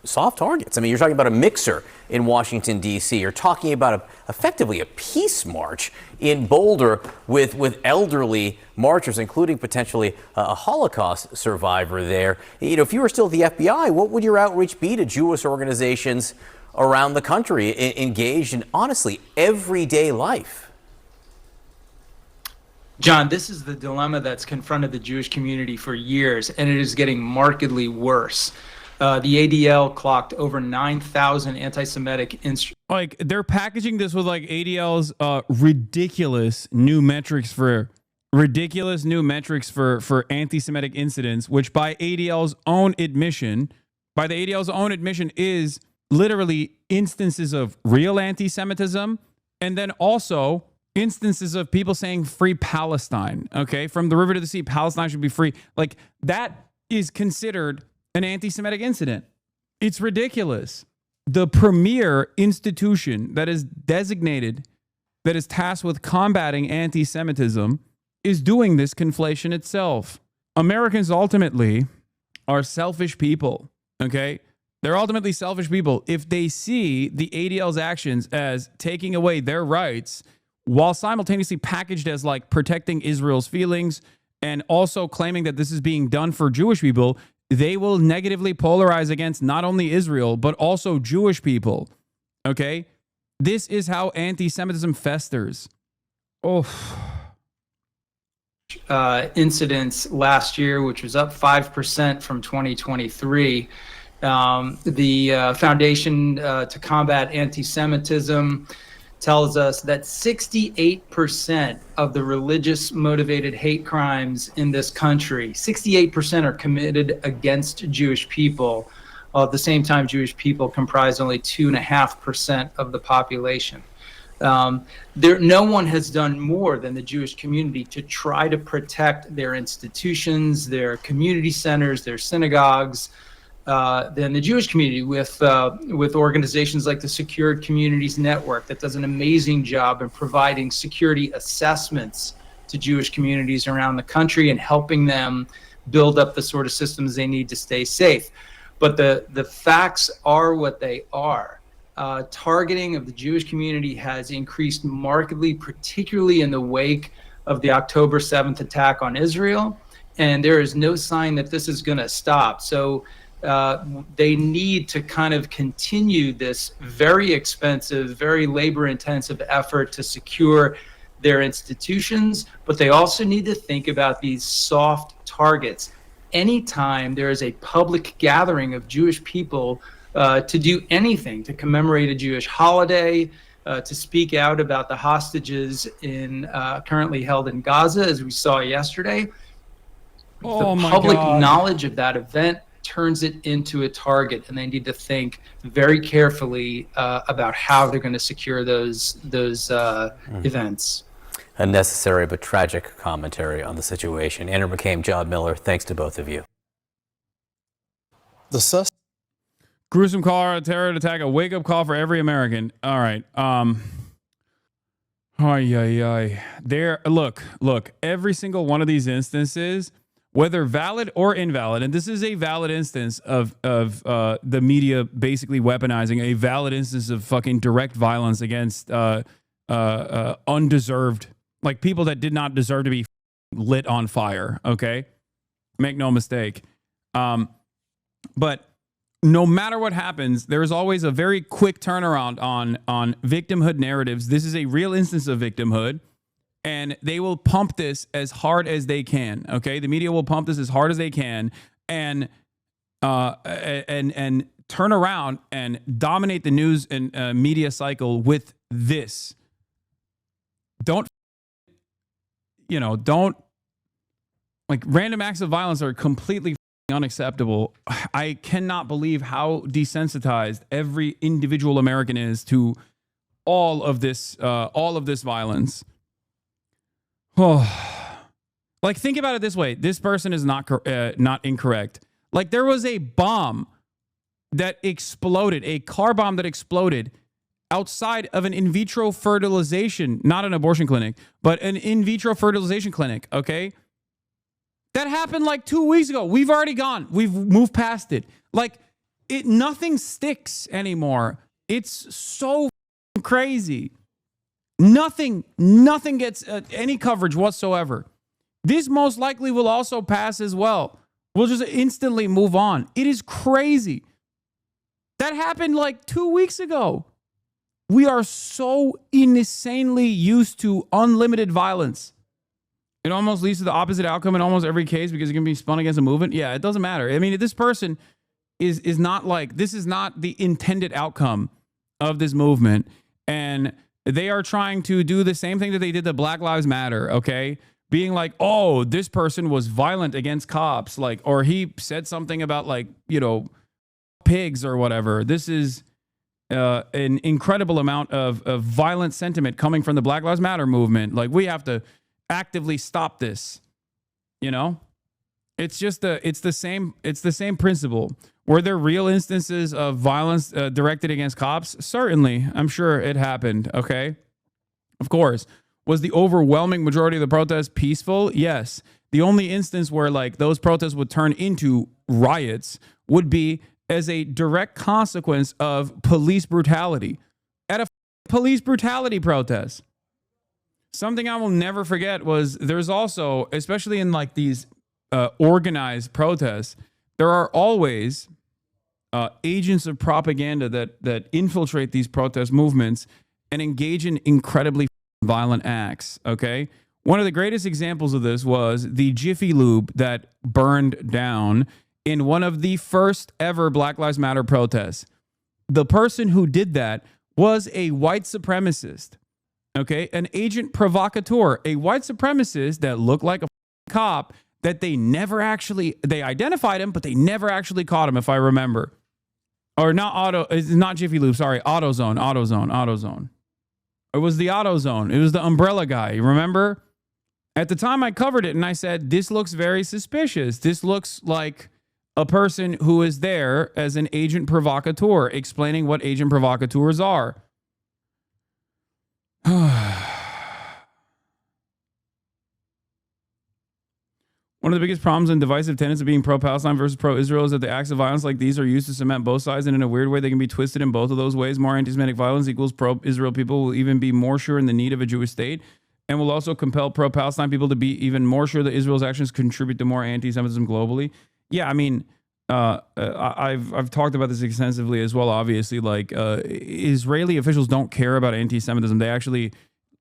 Soft targets. I mean, you're talking about a mixer in Washington, D.C. You're talking about effectively a peace march in Boulder with elderly marchers, including potentially a Holocaust survivor there. If you were still at the FBI, what would your outreach be to Jewish organizations around the country engaged in, honestly, everyday life? John, this is the dilemma that's confronted the Jewish community for years, and it is getting markedly worse. The ADL clocked over 9,000 anti-Semitic like, they're packaging this with like ADL's ridiculous new metrics for anti-Semitic incidents, which by ADL's own admission is literally instances of real anti-Semitism, and then also instances of people saying free Palestine. Okay, from the river to the sea, Palestine should be free. Like, that is considered an anti-Semitic incident. It's ridiculous. The premier institution that is designated, that is tasked with combating anti-Semitism, is doing this conflation itself. Americans ultimately are selfish people, okay? They're ultimately selfish people. If they see the ADL's actions as taking away their rights while simultaneously packaged as like protecting Israel's feelings and also claiming that this is being done for Jewish people, they will negatively polarize against not only Israel, but also Jewish people. Okay? This is how anti-Semitism festers. Incidents last year, which was up 5% from 2023. The Foundation to Combat Anti-Semitism tells us that 68% of the religious motivated hate crimes in this country, 68% are committed against Jewish people. While at the same time, Jewish people comprise only 2.5% of the population. No one has done more than the Jewish community to try to protect their institutions, their community centers, their synagogues, than the Jewish community with organizations like the Secured Communities Network that does an amazing job in providing security assessments to Jewish communities around the country and helping them build up the sort of systems they need to stay safe. But the facts are what they are. Targeting of the Jewish community has increased markedly, particularly in the wake of the October 7th attack on Israel, and there is no sign that this is going to stop. So they need to kind of continue this very expensive, very labor-intensive effort to secure their institutions, but they also need to think about these soft targets. Anytime there is a public gathering of Jewish people to do anything, to commemorate a Jewish holiday, to speak out about the hostages currently held in Gaza, as we saw yesterday, the public knowledge of that event turns it into a target, and they need to think very carefully about how they're going to secure those events. A necessary but tragic commentary on the situation. Andrew McCabe, John Miller, thanks to both of you. Gruesome Colorado terror attack, a wake-up call for every American. All right. There. Look. Every single one of these instances whether valid or invalid, and this is a valid instance of the media basically weaponizing a valid instance of fucking direct violence against undeserved, like people that did not deserve to be lit on fire. Okay, make no mistake. But no matter what happens, there is always a very quick turnaround on victimhood narratives. This is a real instance of victimhood, and they will pump this as hard as they can. Okay, the media will pump this as hard as they can, and turn around and dominate the news and media cycle with this. Don't like random acts of violence are completely unacceptable. I cannot believe how desensitized every individual American is to all of this violence. Oh, like think about it this way: this person is not incorrect. Like there was a bomb that exploded, a car bomb that exploded outside of an in vitro fertilization, not an abortion clinic, but an in vitro fertilization clinic. Okay. That happened like 2 weeks ago. We've already gone. We've moved past it. Like nothing sticks anymore. It's so crazy. Nothing gets any coverage whatsoever. This most likely will also pass as well. We'll just instantly move on. It is crazy. That happened like 2 weeks ago. We are so insanely used to unlimited violence. It almost leads to the opposite outcome in almost every case because it can be spun against a movement. Yeah, it doesn't matter. I mean, this person is not like, this is not the intended outcome of this movement. And they are trying to do the same thing that they did to Black Lives Matter, okay? Being like, oh, this person was violent against cops, like, or he said something about like, pigs or whatever. This is an incredible amount of violent sentiment coming from the Black Lives Matter movement. Like, we have to actively stop this. It's just it's the same principle. Were there real instances of violence directed against cops? Certainly. I'm sure it happened. Okay. Of course. Was the overwhelming majority of the protests peaceful? Yes. The only instance where like those protests would turn into riots would be as a direct consequence of police brutality at a police brutality protest. Something I will never forget was there's also, especially in like these organized protests, there are always agents of propaganda that infiltrate these protest movements and engage in incredibly violent acts. Okay. One of the greatest examples of this was the Jiffy Lube that burned down in one of the first ever Black Lives Matter protests. The person who did that was a white supremacist. Okay, an agent provocateur, a white supremacist that looked like a cop that they identified him, but they never actually caught him, if I remember. Or it's not Jiffy Lube, sorry, AutoZone. It was the AutoZone. It was the umbrella guy, you remember? At the time I covered it and I said, this looks very suspicious. This looks like a person who is there as an agent provocateur, explaining what agent provocateurs are. One of the biggest problems and divisive tenets of being pro-Palestine versus pro-Israel is that the acts of violence like these are used to cement both sides, and in a weird way they can be twisted in both of those ways. More anti-Semitic violence equals pro-Israel people will even be more sure in the need of a Jewish state, and will also compel pro-Palestine people to be even more sure that Israel's actions contribute to more anti-Semitism globally. Yeah, I mean, I've talked about this extensively as well. Obviously, like Israeli officials don't care about anti-Semitism. They actually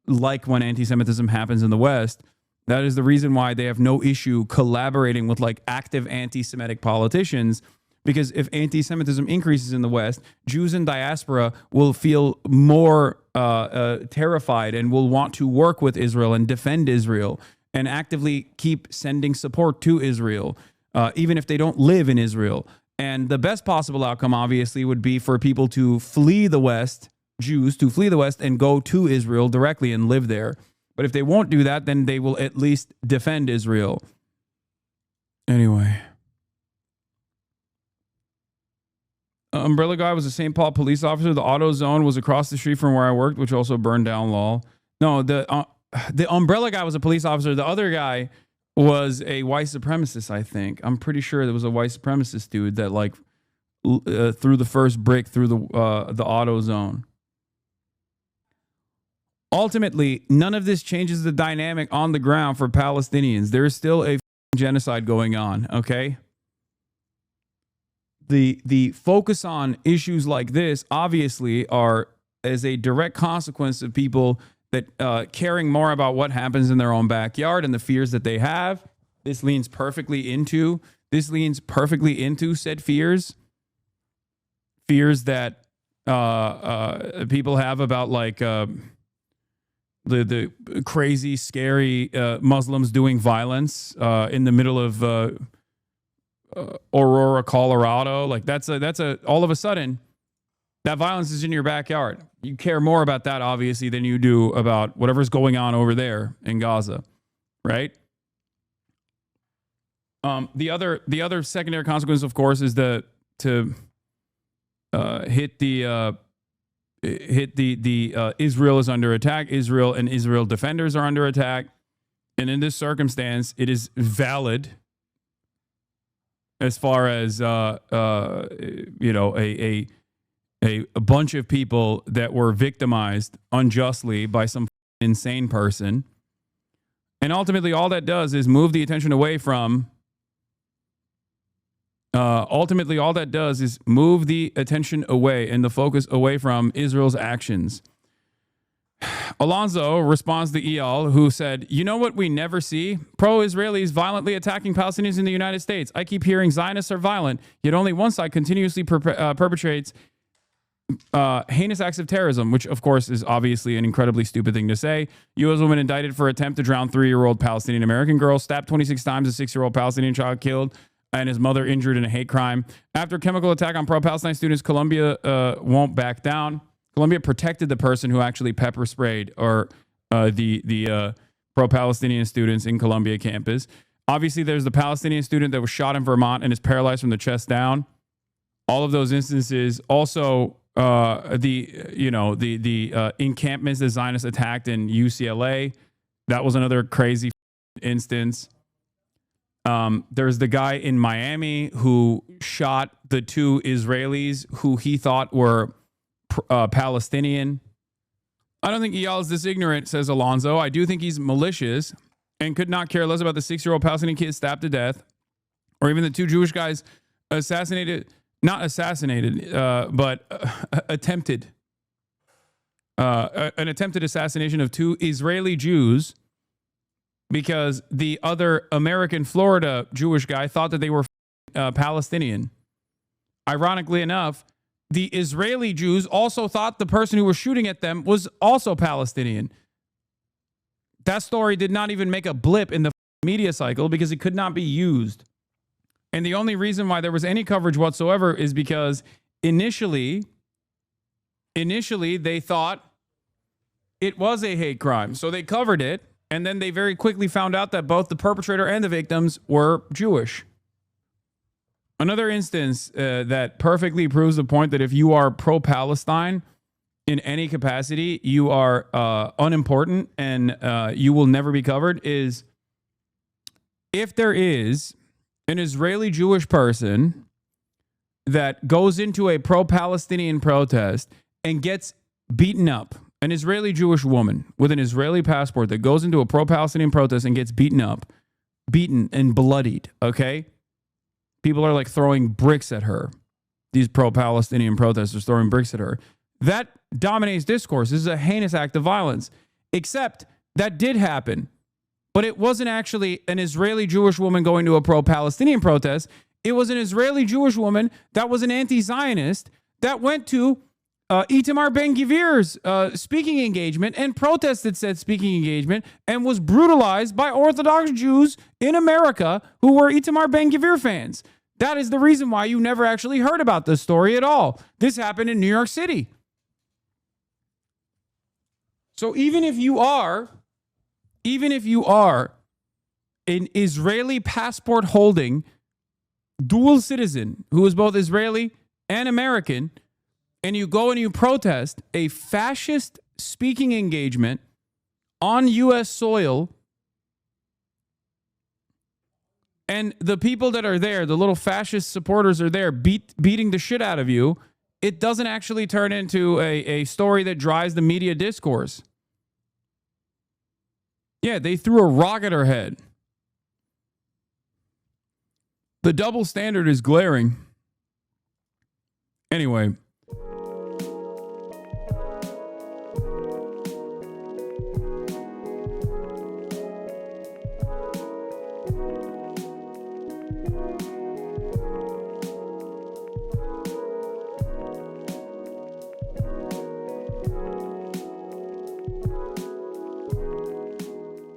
like when anti-Semitism happens in the West. That is the reason why they have no issue collaborating with like active anti-Semitic politicians, because if anti-Semitism increases in the West, Jews in diaspora will feel more terrified and will want to work with Israel and defend Israel and actively keep sending support to Israel, even if they don't live in Israel. And the best possible outcome, obviously, would be for people to flee the West, Jews to flee the West and go to Israel directly and live there. But if they won't do that, then they will at least defend Israel. Anyway. Umbrella guy was a St. Paul police officer. The AutoZone was across the street from where I worked, which also burned down, lol. No, the umbrella guy was a police officer. The other guy was a white supremacist, I think. I'm pretty sure there was a white supremacist dude that like threw the first brick through the auto zone. Ultimately, none of this changes the dynamic on the ground for Palestinians. There is still a genocide going on, okay? The focus on issues like this obviously are as a direct consequence of people that caring more about what happens in their own backyard and the fears that they have. This leans perfectly into said fears that people have about like the crazy, scary Muslims doing violence in the middle of Aurora, Colorado. Like that's a all of a sudden that violence is in your backyard. You care more about that obviously than you do about whatever's going on over there in Gaza, right? The other secondary consequence, of course, is to hit the Israel is under attack. Israel and Israel defenders are under attack, and in this circumstance, it is valid as far as a bunch of people that were victimized unjustly by some insane person. And ultimately, all that does is move the attention away from and the focus away from Israel's actions. Alonso responds to Eyal, who said, "You know what we never see? Pro-Israelis violently attacking Palestinians in the United States. I keep hearing Zionists are violent, yet only one side continuously perpetrates heinous acts of terrorism," which, of course, is obviously an incredibly stupid thing to say. U.S. woman indicted for attempt to drown 3-year-old Palestinian-American girl, stabbed 26 times, a 6-year-old Palestinian child killed, and his mother injured in a hate crime. After chemical attack on pro-Palestine students, Colombia won't back down. Colombia protected the person who actually pepper sprayed the pro-Palestinian students in Columbia campus. Obviously, there's the Palestinian student that was shot in Vermont and is paralyzed from the chest down. All of those instances. Also, the encampments that Zionists attacked in UCLA. That was another crazy instance. There's the guy in Miami who shot the 2 Israelis who he thought were Palestinian. I don't think Eyal is this ignorant, says Alonso. I do think he's malicious and could not care less about the 6-year-old Palestinian kid stabbed to death, or even the 2 Jewish guys attempted an attempted assassination of 2 Israeli Jews because the other American Florida Jewish guy thought that they were Palestinian. Ironically enough, the Israeli Jews also thought the person who was shooting at them was also Palestinian. That story did not even make a blip in the media cycle because it could not be used. And the only reason why there was any coverage whatsoever is because initially they thought it was a hate crime. So they covered it, and then they very quickly found out that both the perpetrator and the victims were Jewish. Another instance that perfectly proves the point that if you are pro-Palestine in any capacity, you are unimportant and you will never be covered is if there is an Israeli Jewish person that goes into a pro-Palestinian protest and gets beaten up, an Israeli Jewish woman with an Israeli passport that goes into a pro-Palestinian protest and gets beaten and bloodied, okay? People are like throwing bricks at her. These pro-Palestinian protesters throwing bricks at her. That dominates discourse. This is a heinous act of violence. Except that did happen. But it wasn't actually an Israeli Jewish woman going to a pro-Palestinian protest. It was an Israeli Jewish woman that was an anti-Zionist that went to Itamar Ben-Gvir's speaking engagement and protested said speaking engagement and was brutalized by Orthodox Jews in America who were Itamar Ben-Gvir fans. That is the reason why you never actually heard about this story at all. This happened in New York City. So even if you are an Israeli passport holding dual citizen who is both Israeli and American, and you go and you protest a fascist speaking engagement on U.S. soil, and the people that are there, the little fascist supporters are there beating the shit out of you, it doesn't actually turn into a story that drives the media discourse. Yeah, they threw a rock at her head. The double standard is glaring. Anyway,